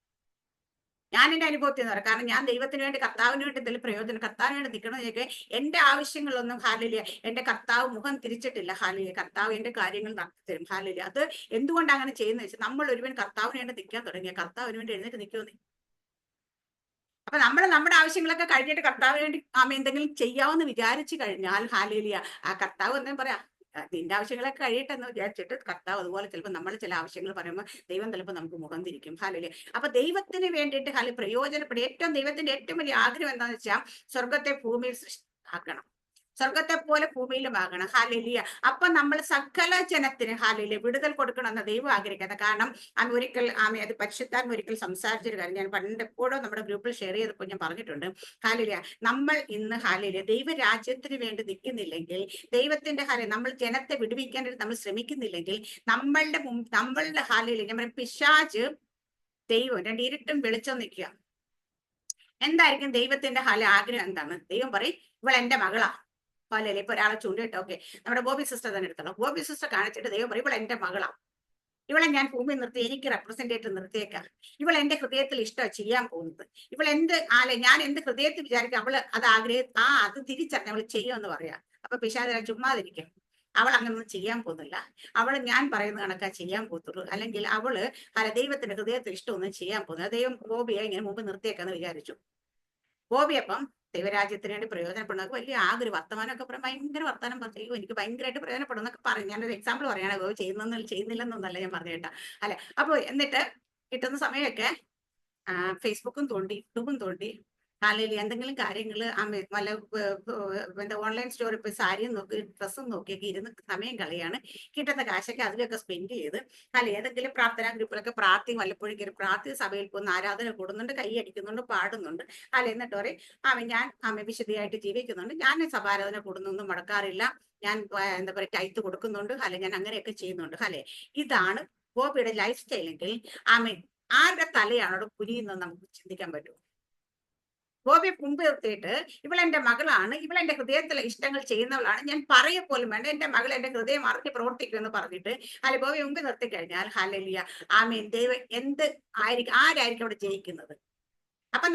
ഞാൻ എന്റെ അനുഭവത്തിൽ നിന്ന് പറയാം. കാരണം ഞാൻ ദൈവത്തിന് വേണ്ടി, കർത്താവിന് വേണ്ടി എന്തെങ്കിലും പ്രയോജനം, കർത്താവിന് വേണ്ടി നിൽക്കണമെന്നൊക്കെ എന്റെ ആവശ്യങ്ങളൊന്നും എന്റെ കർത്താവ് മുഖം തിരിച്ചിട്ടില്ല. കർത്താവ് എന്റെ കാര്യങ്ങൾ നടത്തിത്തരും. അത് എന്തുകൊണ്ട് അങ്ങനെ ചെയ്യുന്നത് വെച്ചാൽ നമ്മൾ ഒരുവൻ കർത്താവിന് വേണ്ടി നിൽക്കാൻ തുടങ്ങിയ കർത്താവിന് വേണ്ടി എഴുന്നേറ്റ് നിൽക്കുമെന്നേ. അപ്പൊ നമ്മുടെ ആവശ്യങ്ങളൊക്കെ കഴിഞ്ഞിട്ട് കർത്താവിന് വേണ്ടി എന്തെങ്കിലും ചെയ്യാമെന്ന് വിചാരിച്ചു കഴിഞ്ഞാൽ ആ കർത്താവ് എന്തെങ്കിലും പറയാം, നിന്റെ ആവശ്യങ്ങളൊക്കെ കഴിയട്ടെ എന്ന് വിചാരിച്ചിട്ട് കർത്താവ് അതുപോലെ ചിലപ്പോൾ നമ്മൾ ചില ആവശ്യങ്ങൾ പറയുമ്പോൾ ദൈവം ചിലപ്പോൾ നമുക്ക് മുഖം തിരിക്കും. ഹാലല്ലേ. അപ്പൊ ദൈവത്തിന് വേണ്ടിയിട്ട് പ്രയോജനപ്പെടും. ദൈവത്തിന്റെ ഏറ്റവും വലിയ ആഗ്രഹം എന്താണെന്ന് വെച്ചാൽ സ്വർഗത്തെ ഭൂമിയിൽ ആക്കണം, സ്വർഗത്തെ പോലെ ഭൂമിയിലും ആകണം. ഹാലലിയ. അപ്പൊ നമ്മൾ സകല ജനത്തിന് ഹാലലിയ വിടുതൽ കൊടുക്കണമെന്ന് ദൈവം ആഗ്രഹിക്കുന്നത്. കാരണം ഒരിക്കൽ അത് പരിശുദ്ധാത്മ ഒരിക്കൽ സംസാരിച്ചൊരു കാര്യം ഞാൻ പണ്ട് എപ്പോഴും നമ്മുടെ ഗ്രൂപ്പിൽ ഷെയർ ചെയ്തപ്പോൾ ഞാൻ പറഞ്ഞിട്ടുണ്ട്. ഹാലലിയ. നമ്മൾ ഇന്ന് ഹാലലിയ ദൈവരാജ്യത്തിന് വേണ്ടി നിൽക്കുന്നില്ലെങ്കിൽ, ദൈവത്തിന്റെ നമ്മൾ ജനത്തെ വിടുവിക്കാനായിട്ട് നമ്മൾ ശ്രമിക്കുന്നില്ലെങ്കിൽ, നമ്മളുടെ ഹാലലിയ ഞാൻ പറയും പിശാച് ദൈവം രണ്ട് ഇരുട്ടും വെളിച്ചം നിൽക്കുക. എന്തായിരിക്കും ദൈവത്തിന്റെ ആഗ്രഹം എന്താണ്? ദൈവം പറയും ഇവൾ എന്റെ മകളാ. പോലെ ഇപ്പൊ ഒരാളെ ചൂണ്ടിട്ട് ഓക്കെ നമ്മുടെ ബോബി സിസ്റ്റർ തന്നെ എടുത്തോ. ബോബി സിസ്റ്റർ കാണിച്ചിട്ട് ദൈവം പറയും ഇവൾ എന്റെ മകളാ, ഇവളെ ഞാൻ ഭൂമി നിർത്തി എനിക്ക് റെപ്രസെന്റേറ്റീവ് നിർത്തിയേക്കാം, ഇവൾ എന്റെ ഹൃദയത്തിൽ ഇഷ്ടമാണ് ചെയ്യാൻ പോകുന്നത്, ഇവൾ ഞാൻ എന്ത് ഹൃദയത്തിൽ വിചാരിക്കും അവള് അത് അത് തിരിച്ചറിഞ്ഞ അവള് ചെയ്യുമെന്ന് പറയാം. അപ്പൊ പിശാച് ചുമ്മാതിരിക്കും, അവൾ അങ്ങനൊന്നും ചെയ്യാൻ പോകുന്നില്ല, അവള് ഞാൻ പറയുന്ന കണക്കാ ചെയ്യാൻ പോകത്തുള്ളൂ, അല്ലെങ്കിൽ അവള് ദൈവത്തിന്റെ ഹൃദയത്തിൽ ഇഷ്ടമൊന്നും ചെയ്യാൻ പോകുന്നില്ല. ദൈവം ബോബിയെ ഇങ്ങനെ മുമ്പ് നിർത്തിയേക്കാന്ന് വിചാരിച്ചു. ബോബി അപ്പം ദൈവരാജ്യത്തിന് വേണ്ടി പ്രയോജനപ്പെടുന്നത് വലിയ ആഗ്രഹം വർത്തമാനമൊക്കെ പറയാം, ഭയങ്കര വർത്തമാനം പറയും, എനിക്ക് ഭയങ്കരമായിട്ട് പ്രയോജനപ്പെടും എന്നൊക്കെ പറയും. ഞാനൊരു എക്സാമ്പിൾ പറയാണ്, ചെയ്യുന്നില്ലെന്നൊന്നല്ല ഞാൻ പറഞ്ഞു കേട്ടാ. അല്ലെ. അപ്പൊ എന്നിട്ട് കിട്ടുന്ന സമയമൊക്കെ ഫേസ്ബുക്കും തോണ്ടി യൂട്യൂബും തോണ്ടി അല്ലെങ്കിൽ എന്തെങ്കിലും കാര്യങ്ങൾ വല്ല എന്താ ഓൺലൈൻ സ്റ്റോറിൽ പോയി സാരിയും നോക്കി ഡ്രസ്സും നോക്കിയൊക്കെ ഇരുന്ന് സമയം കളയാണ്. കിട്ടുന്ന കാശൊക്കെ അതിലൊക്കെ സ്പെൻഡ് ചെയ്ത് ഏതെങ്കിലും പ്രാർത്ഥനാ ഗ്രൂപ്പിലൊക്കെ വല്ലപ്പോഴും കയറി പ്രാർത്ഥന സഭയിൽ പോകുന്ന ആരാധന കൂടുന്നുണ്ട്, കൈ അടിക്കുന്നുണ്ട്, പാടുന്നുണ്ട്. എന്നിട്ട് പറയും ഞാൻ വിശുദ്ധിയായിട്ട് ജീവിക്കുന്നുണ്ട്, ഞാൻ സഭാരാധന കൂടുന്നൊന്നും മുടക്കാറില്ല, ഞാൻ എന്താ പറയുക ടൈത്ത് കൊടുക്കുന്നുണ്ട്, ഞാൻ അങ്ങനെയൊക്കെ ചെയ്യുന്നുണ്ട്. ഇതാണ് ബോബിയുടെ ലൈഫ് സ്റ്റൈലെങ്കിൽ ആരുടെ തലയാണോ കുനിയുന്നത് നമുക്ക് ചിന്തിക്കാൻ പറ്റും. ബോബിയെ മുമ്പ് നിർത്തിയിട്ട് ഇവളെന്റെ മകളാണ്, ഇവളെന്റെ ഹൃദയത്തിലെ ഇഷ്ടങ്ങൾ ചെയ്യുന്നവളാണ്, ഞാൻ പറയപ്പോലും വേണ്ട, എന്റെ മകൾ എന്റെ ഹൃദയം അറിഞ്ഞ് പ്രവർത്തിക്കുമെന്ന് പറഞ്ഞിട്ട് ബോബി മുമ്പ് നിർത്തി കഴിഞ്ഞാൽ ഹല്ലേലൂയ ആമേൻ ദൈവം ആരായിരിക്കും അവിടെ ജയിക്കുന്നത്? അപ്പൊ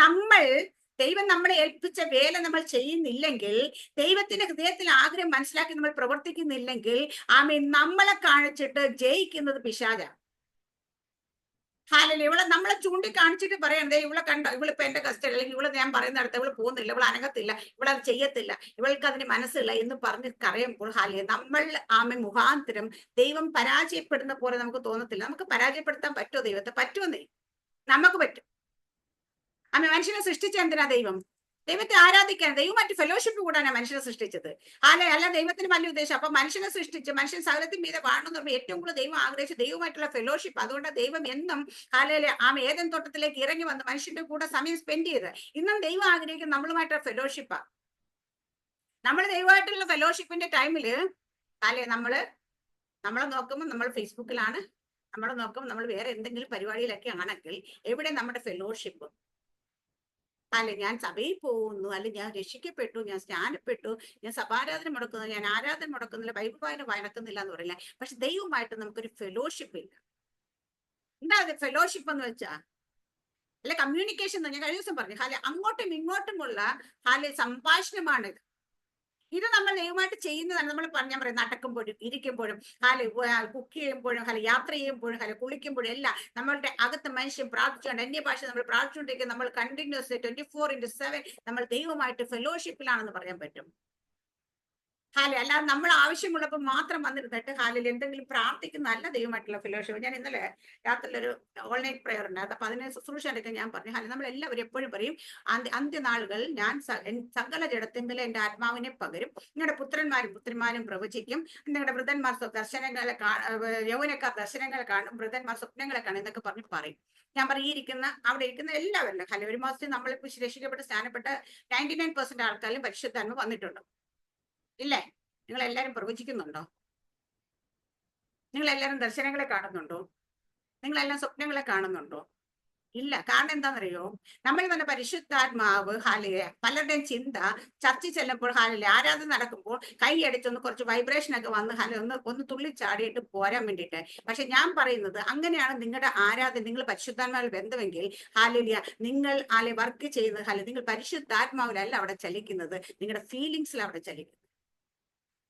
ദൈവം നമ്മളെ ഏൽപ്പിച്ച വേല നമ്മൾ ചെയ്യുന്നില്ലെങ്കിൽ, ദൈവത്തിന്റെ ഹൃദയത്തിൽ ആഗ്രഹം മനസ്സിലാക്കി നമ്മൾ പ്രവർത്തിക്കുന്നില്ലെങ്കിൽ നമ്മളെ കാണിച്ചിട്ട് ജയിക്കുന്നത് പിശാചാണ്. ഇവളെ നമ്മളെ ചൂണ്ടിക്കാണിച്ചിട്ട് പറയണ്ടേ ഇവളെ കണ്ടോ, ഇവളിപ്പോ എന്റെ കസ്റ്റഡി, അല്ലെങ്കിൽ ഇവള് ഞാൻ പറയുന്നിടത്ത് ഇവള് പോകുന്നില്ല, ഇവൾ അനങ്ങത്തില്ല, ഇവളത് ചെയ്യത്തില്ല, ഇവൾക്ക് അതിന് മനസ്സില്ല എന്ന് പറഞ്ഞ് കരയുമ്പോൾ നമ്മൾ മുഖാന്തരം ദൈവം പരാജയപ്പെടുന്ന പോലെ നമുക്ക് തോന്നത്തില്ല. നമുക്ക് പരാജയപ്പെടുത്താൻ പറ്റുമോ ദൈവത്തെ? പറ്റുമെന്നേ, നമുക്ക് പറ്റും. മനുഷ്യനെ സൃഷ്ടിച്ച എന്തിനാ ദൈവത്തെ ആരാധിക്കാൻ, ദൈവമായിട്ട് ഫെലോഷിപ്പ് കൂടാനാണ് മനുഷ്യനെ സൃഷ്ടിച്ചത്. അല്ല ദൈവത്തിന് വലിയ ഉദ്ദേശം. അപ്പൊ മനുഷ്യനെ സൃഷ്ടിച്ച് മനുഷ്യൻ സകലത്തിന് മീതെ വാഴണമെന്ന് പറയുമ്പോൾ ഏറ്റവും കൂടുതൽ ദൈവം ആഗ്രഹിച്ച ദൈവമായിട്ടുള്ള ഫെലോഷിപ്പ്. അതുകൊണ്ട് ദൈവം എന്നും ഏദൻ തോട്ടത്തിലേക്ക് ഇറങ്ങി വന്ന് മനുഷ്യന്റെ കൂടെ സമയം സ്പെൻഡ് ചെയ്ത് ഇന്നും ദൈവം ആഗ്രഹിക്കുന്ന നമ്മളുമായിട്ടുള്ള ഫെലോഷിപ്പാ. നമ്മൾ ദൈവമായിട്ടുള്ള ഫെലോഷിപ്പിന്റെ ടൈമില് നമ്മളെ നോക്കുമ്പോൾ നമ്മൾ ഫേസ്ബുക്കിലാണ്, നമ്മളെ നോക്കുമ്പോൾ നമ്മൾ വേറെ എന്തെങ്കിലും പരിപാടിയിലൊക്കെ ആണെങ്കിൽ എവിടെ നമ്മുടെ ഫെലോഷിപ്പ്? ഞാൻ സഭയിൽ പോകുന്നു, അല്ലെങ്കിൽ ഞാൻ രക്ഷിക്കപ്പെട്ടു, ഞാൻ സ്നാനപ്പെട്ടു, ഞാൻ സഭാരാധന മുടക്കുന്നു, ഞാൻ ആരാധന മുടക്കുന്നില്ല, ബൈബിൾ വായന വഴക്കുന്നില്ല എന്ന് പറയില്ല. പക്ഷെ ദൈവമായിട്ട് നമുക്കൊരു ഫെലോഷിപ്പ് ഇല്ല. എന്താ അത് ഫെലോഷിപ്പ് എന്ന് വെച്ചാ? അല്ലെ കമ്മ്യൂണിക്കേഷൻ ഞാൻ കഴിഞ്ഞ ദിവസം പറഞ്ഞു. അങ്ങോട്ടും ഇങ്ങോട്ടുമുള്ള സംഭാഷണമാണിത്. ഇത് നമ്മൾ ദൈവമായിട്ട് ചെയ്യുന്നതാണ്. നമ്മൾ ഞാൻ പറയും നടക്കുമ്പോഴും ഇരിക്കുമ്പോഴും കുക്ക് ചെയ്യുമ്പോഴും യാത്ര ചെയ്യുമ്പോഴും കുളിക്കുമ്പോഴും എല്ലാം നമ്മളുടെ അകത്ത് മനുഷ്യൻ പ്രാർത്ഥിച്ചുകൊണ്ട് അന്യഭാഷ നമ്മൾ പ്രാർത്ഥിച്ചുകൊണ്ടിരിക്കുക. നമ്മൾ കണ്ടിന്യൂസ് 24/7 നമ്മൾ ദൈവമായിട്ട് ഫെലോഷിപ്പിലാണെന്ന് പറയാൻ പറ്റും. അല്ലാതെ നമ്മൾ ആവശ്യമുള്ളപ്പോൾ മാത്രം വന്നിരുന്നിട്ട് എന്തെങ്കിലും പ്രാർത്ഥിക്കുന്ന അല്ല ദൈവമായിട്ടുള്ള ഫെലോഷിപ്പ്. ഞാൻ ഇന്നലെ രാത്രിയിലൊരു ഓൺലൈൻ പ്രെയർ ഉണ്ടായത്. അപ്പൊ അതിനെ ശുശ്രൂഷ എടുക്കാൻ ഞാൻ പറഞ്ഞു നമ്മൾ എല്ലാവരും എപ്പോഴും പറയും അന്ത്യനാളുകൾ ഞാൻ സകല ജഡത്തിങ്കൽ എന്റെ ആത്മാവിനെ പകരും, നിങ്ങളുടെ പുത്രന്മാരും പ്രവചിക്കും, നിങ്ങളുടെ വൃദ്ധന്മാർ ദർശനങ്ങളെ യൗവനക്കാർ ദർശനങ്ങളെ കാണും, വൃദ്ധന്മാർ സ്വപ്നങ്ങളെ കാണും എന്നൊക്കെ പറഞ്ഞ് പറയും. ഞാൻ പറയിരിക്കുന്ന അവിടെ ഇരിക്കുന്ന എല്ലാവരും ഒരു മാസത്തിൽ നമ്മളിപ്പോ രക്ഷിക്കപ്പെട്ട് സ്നാനപ്പെട്ട 99% ആൾക്കാരും പരിശുദ്ധാത്മ വന്നിട്ടുണ്ട്. ഇല്ലേ? നിങ്ങൾ എല്ലാവരും പ്രവചിക്കുന്നുണ്ടോ? നിങ്ങൾ എല്ലാവരും ദർശനങ്ങളെ കാണുന്നുണ്ടോ? നിങ്ങളെല്ലാം സ്വപ്നങ്ങളെ കാണുന്നുണ്ടോ? ഇല്ല. കാരണം എന്താണെന്നറിയോ? നമ്മൾ തന്നെ പരിശുദ്ധാത്മാവ് പലരുടെയും ചിന്ത ചർച്ച ചെല്ലുമ്പോൾ ആരാധന നടക്കുമ്പോൾ കൈയടിച്ചൊന്ന് കുറച്ച് വൈബ്രേഷൻ ഒക്കെ വന്ന് ഒന്ന് തുള്ളിച്ചാടിയിട്ട് പോരാൻ വേണ്ടിയിട്ട്. പക്ഷെ ഞാൻ പറയുന്നത് അങ്ങനെയാണ് നിങ്ങളുടെ ആരാധന, നിങ്ങൾ പരിശുദ്ധാത്മാവിൽ ബന്ധമെങ്കിൽ നിങ്ങൾ വർക്ക് ചെയ്യുന്നത് നിങ്ങൾ പരിശുദ്ധാത്മാവിലല്ല അവിടെ ചലിക്കുന്നത്, നിങ്ങളുടെ ഫീലിങ്സിൽ അവിടെ ചലിക്കുന്നത്.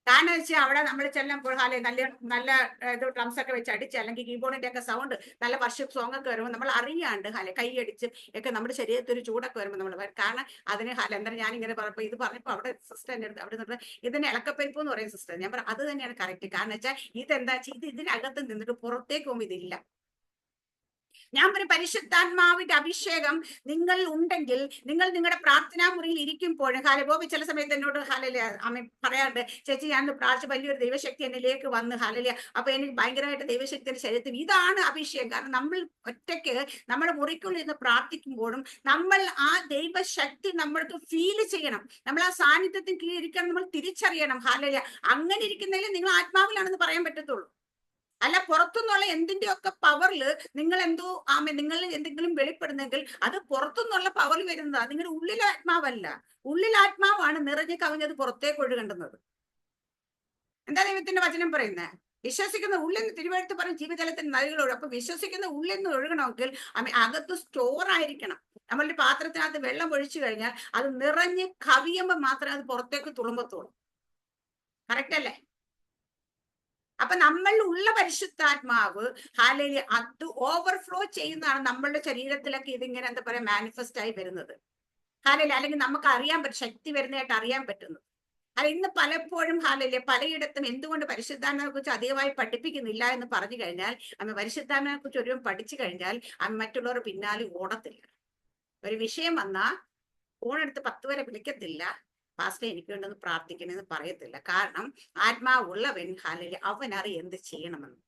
കാരണം വെച്ചാൽ അവിടെ നമ്മൾ ചെല്ലുമ്പോൾ നല്ല നല്ല ഇത് ഡ്രംസ് ഒക്കെ വെച്ച് അടിച്ച് അല്ലെങ്കിൽ കീബോർഡിന്റെ ഒക്കെ സൗണ്ട് നല്ല വർഷിപ്പ് സോങ് ഒക്കെ വരുമ്പോൾ നമ്മൾ അറിയാണ്ട് കൈയടിച്ച് ഒക്കെ നമ്മുടെ ശരീരത്തിൽ ഒരു ചൂടൊക്കെ വരുമ്പോൾ നമ്മൾ കാരണം അതിന് എന്തായാലും ഞാനിങ്ങനെ പറഞ്ഞപ്പോൾ ഇത് പറഞ്ഞപ്പോൾ അവിടെ സിസ്റ്റർ എൻ്റെ അടുത്ത് അവിടെ നിന്ന് ഇതിന് ഇളക്കപ്പരിപ്പ് എന്ന് പറയും സിസ്റ്റർ. ഞാൻ പറഞ്ഞു അത് തന്നെയാണ് കറക്റ്റ്. കാരണം വെച്ചാൽ ഇതെന്താ വെച്ചാൽ ഇതിനകത്ത് നിന്നിട്ട് പുറത്തേക്ക് പോകുമ്പോൾ ഇതില്ല. ഞാൻ ഒരു പരിശുദ്ധാത്മാവിന്റെ അഭിഷേകം നിങ്ങൾ ഉണ്ടെങ്കിൽ നിങ്ങൾ നിങ്ങളുടെ പ്രാർത്ഥനാ മുറിയിൽ ഇരിക്കുമ്പോഴും ബോബി ചില സമയത്ത് എന്നോട് അമ്മ പറയാറുണ്ട്, ചേച്ചി ഞാൻ പ്രാർത്ഥിച്ച വലിയൊരു ദൈവശക്തി എന്നിലേക്ക് വന്ന് അപ്പൊ എനിക്ക് ഭയങ്കരമായിട്ട് ദൈവശക്തിയുടെ ശരീരത്തിൽ ഇതാണ് അഭിഷേകം. കാരണം നമ്മൾ ഒറ്റയ്ക്ക് നമ്മുടെ മുറിക്കുള്ളിൽ നിന്ന് പ്രാർത്ഥിക്കുമ്പോഴും നമ്മൾ ആ ദൈവശക്തി നമ്മൾക്ക് ഫീൽ ചെയ്യണം. നമ്മൾ ആ സാന്നിധ്യത്തിന് കീഴിരിക്കണം, നമ്മൾ തിരിച്ചറിയണം. അങ്ങനെ ഇരിക്കുന്നതിൽ നിങ്ങൾ ആത്മാവിലാണെന്ന് പറയാൻ പറ്റത്തുള്ളൂ. അല്ല പുറത്തുനിന്നുള്ള എന്തിന്റെയൊക്കെ പവറില് നിങ്ങൾ എന്തോ നിങ്ങൾ എന്തെങ്കിലും വെളിപ്പെടുന്നെങ്കിൽ അത് പുറത്തുനിന്നുള്ള പവറിൽ വരുന്നതാണ്. നിങ്ങളുടെ ഉള്ളിലെ ആത്മാവല്ല. ഉള്ളിലെ ആത്മാവാണ് നിറഞ്ഞു കവിഞ്ഞത് പുറത്തേക്ക് ഒഴുകേണ്ടുന്നത്. എന്താ ദൈവത്തിന്റെ വചനം പറയുന്നത്? വിശ്വസിക്കുന്ന ഉള്ളിൽ നിന്ന് തിരുവഴുത്ത് പറഞ്ഞ ജീവജലത്തിന് നദികളോട്. അപ്പൊ വിശ്വസിക്കുന്ന ഉള്ളിൽ നിന്ന് ഒഴുകണമെങ്കിൽ അകത്ത് സ്റ്റോർ ആയിരിക്കണം. നമ്മളുടെ പാത്രത്തിനകത്ത് വെള്ളം ഒഴിച്ചു കഴിഞ്ഞാൽ അത് നിറഞ്ഞ് കവിയുമ്പോൾ മാത്രമേ അത് പുറത്തേക്ക് തുളുമ്പത്തുള്ളൂ. കറക്റ്റ് അല്ലേ? അപ്പൊ നമ്മളിൽ ഉള്ള പരിശുദ്ധാത്മാവ് അത് ഓവർഫ്ലോ ചെയ്യുന്നതാണ് നമ്മളുടെ ശരീരത്തിലൊക്കെ ഇതിങ്ങനെ എന്താ പറയാ മാനിഫെസ്റ്റ് ആയി വരുന്നത്. അല്ലെങ്കിൽ നമുക്ക് അറിയാൻ പറ്റും, ശക്തി വരുന്നതായിട്ട് അറിയാൻ പറ്റുന്നത്. ഇന്ന് പലപ്പോഴും പലയിടത്തും എന്തുകൊണ്ട് പരിശുദ്ധാത്മാവിനെ കുറിച്ച് അധികമായി പഠിപ്പിക്കുന്നില്ല എന്ന് പറഞ്ഞു കഴിഞ്ഞാൽ പരിശുദ്ധാത്മാവിനെ കുറിച്ച് ഒരു പഠിച്ചു കഴിഞ്ഞാൽ മറ്റുള്ളവർ പിന്നാലെ ഓടത്തില്ല. ഒരു വിഷയം വന്നാ ഫോണെടുത്ത് 10 വരെ വിളിക്കത്തില്ല, പാസ്റ്റർ എനിക്ക് വേണ്ടെന്ന് പ്രാർത്ഥിക്കണമെന്ന് പറയത്തില്ല. കാരണം ആത്മാവുള്ളവൻ അവനറിയ എന്ത് ചെയ്യണമെന്ന്.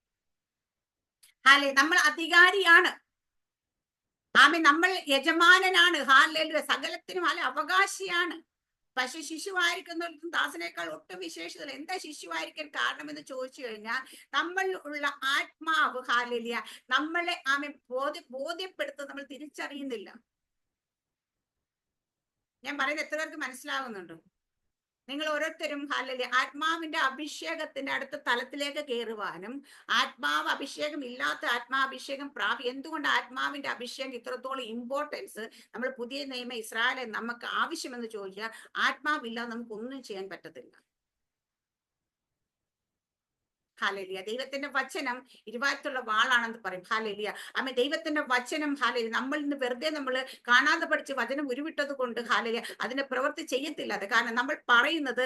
നമ്മൾ അധികാരിയാണ്. നമ്മൾ യജമാനനാണ്. സകലത്തിനും അവകാശിയാണ്. പക്ഷെ ശിശുവായിരിക്കുന്നവർക്കും ദാസനേക്കാൾ ഒട്ടും വിശേഷത. എന്താ ശിശുവായിരിക്കാൻ കാരണമെന്ന് ചോദിച്ചു കഴിഞ്ഞാൽ നമ്മൾ ഉള്ള ആത്മാവ് നമ്മളെ ബോധ്യപ്പെടുത്തുന്നത് നമ്മൾ തിരിച്ചറിയുന്നില്ല. ഞാൻ പറയുന്നത് എത്ര പേർക്ക് മനസ്സിലാകുന്നുണ്ടോ? നിങ്ങൾ ഓരോരുത്തരും ആത്മാവിന്റെ അഭിഷേകത്തിന്റെ അടുത്ത തലത്തിലേക്ക് കയറുവാനും ആത്മാവ് അഭിഷേകം ഇല്ലാത്ത ആത്മാഭിഷേകം എന്തുകൊണ്ട് ആത്മാവിന്റെ അഭിഷേകം ഇത്രത്തോളം ഇമ്പോർട്ടൻസ് നമ്മൾ പുതിയ നിയമ ഇസ്രായേലെ നമുക്ക് ആവശ്യമെന്ന് ചോദിച്ചാൽ ആത്മാവില്ലാതെ നമുക്ക് ഒന്നും ചെയ്യാൻ പറ്റത്തില്ല. ദൈവത്തിന്റെ വചനം ഇരുവാറ്റുള്ള വാളാണെന്ന് പറയും. ദൈവത്തിന്റെ വചനം നമ്മൾ ഇന്ന് വെറുതെ നമ്മൾ കാണാതെ പഠിച്ച് വചനം ഉരുവിട്ടത് കൊണ്ട് അതിനെ പ്രവൃത്തി ചെയ്യത്തില്ല. അത് കാരണം നമ്മൾ പറയുന്നത്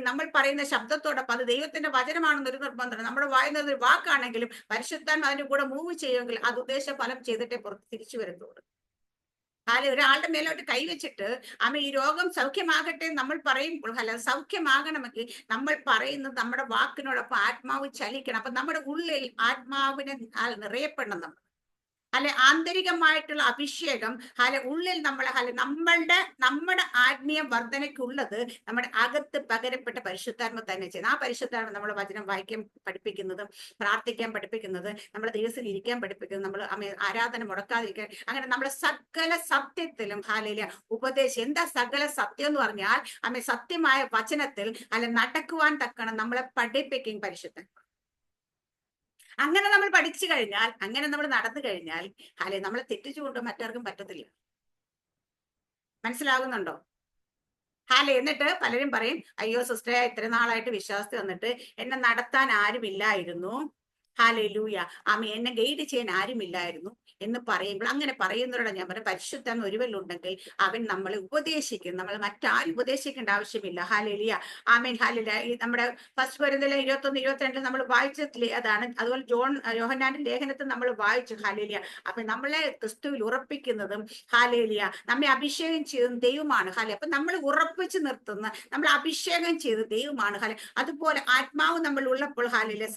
നമ്മൾ പറയുന്ന ശബ്ദത്തോടൊപ്പം അത് ദൈവത്തിന്റെ വചനമാണെന്നൊരു നിർബന്ധമാണ്. നമ്മുടെ വായുന്നത് ഒരു വാക്കാണെങ്കിലും പരിശുദ്ധാത്മാവ് അതിന്റെ കൂടെ മൂവ് ചെയ്യുമെങ്കിൽ അത് ഉദ്ദേശ ഫലം ചെയ്തിട്ടേ പുറത്ത് തിരിച്ചു വരുന്നുള്ളൂ. ഒരാളുടെ മേലോട്ട് കൈവച്ചിട്ട് ഈ രോഗം സൗഖ്യമാകട്ടെ നമ്മൾ പറയുമ്പോൾ സൗഖ്യമാകണമെങ്കിൽ നമ്മൾ പറയുന്നത് നമ്മുടെ വാക്കിനോടൊപ്പം ആത്മാവ് ചലിക്കണം. അപ്പൊ നമ്മുടെ ഉള്ളിൽ ആത്മാവിനെ നിറയപ്പെടണം. നമ്മൾ ആന്തരികമായിട്ടുള്ള അഭിഷേകം ഉള്ളിൽ നമ്മുടെ ആത്മീയ വർധനയ്ക്കുള്ളത് നമ്മുടെ അകത്ത് പകരപ്പെട്ട പരിശുദ്ധാത്മ തന്നെ ചെയ്യുന്നത്. ആ പരിശുദ്ധാത്മ നമ്മളെ വചനം വായിക്കാൻ പഠിപ്പിക്കുന്നതും പ്രാർത്ഥിക്കാൻ പഠിപ്പിക്കുന്നത്, നമ്മളെ ദിവസം ഇരിക്കാൻ പഠിപ്പിക്കുന്നത്, നമ്മൾ ആരാധന മുടക്കാതിരിക്കാൻ, അങ്ങനെ നമ്മളെ സകല സത്യത്തിലും ഉപദേശം. എന്താ സകല സത്യം എന്ന് പറഞ്ഞാൽ സത്യമായ വചനത്തിൽ നടക്കുവാൻ തക്കണം നമ്മളെ പഠിപ്പിക്കും പരിശുദ്ധൻ. അങ്ങനെ നമ്മൾ പഠിച്ചു കഴിഞ്ഞാൽ, അങ്ങനെ നമ്മൾ നടന്നു കഴിഞ്ഞാൽ നമ്മളെ തെറ്റിച്ചുകൊണ്ട് മറ്റാർക്കും പറ്റത്തില്ല. മനസ്സിലാകുന്നുണ്ടോ? എന്നിട്ട് പലരും പറയും, അയ്യോ സിസ്റ്ററെ ഇത്ര നാളായിട്ട് വിശ്വാസത്തിൽ വന്നിട്ട് എന്നെ നടത്താൻ ആരുമില്ലായിരുന്നു, എന്നെ ഗൈഡ് ചെയ്യാൻ ആരുമില്ലായിരുന്നു എന്ന് പറയുമ്പോൾ, അങ്ങനെ പറയുന്നവരോട് ഞാൻ പറയും, പരിശുദ്ധം ഒരുവല്ലുണ്ടെങ്കിൽ അവൻ നമ്മളെ ഉപദേശിക്കും. നമ്മൾ മറ്റാരും ഉപദേശിക്കേണ്ട ആവശ്യമില്ല. നമ്മുടെ ഫസ്റ്റ് കൊരിന്ത്യർ 21-22 നമ്മൾ വായിച്ചിട്ടില്ലേ? അതാണ്. അതുപോലെ യോഹന്നാന്റെ ലേഖനത്തിൽ നമ്മൾ വായിച്ചു. അപ്പൊ നമ്മളെ ക്രിസ്തുവിൽ ഉറപ്പിക്കുന്നതും നമ്മെ അഭിഷേകം ചെയ്തതും ദൈവമാണ്. അപ്പൊ നമ്മൾ ഉറപ്പിച്ച് നിർത്തുന്ന, നമ്മൾ അഭിഷേകം ചെയ്ത് ദൈവമാണ്. അതുപോലെ ആത്മാവ് നമ്മൾ ഉള്ളപ്പോൾ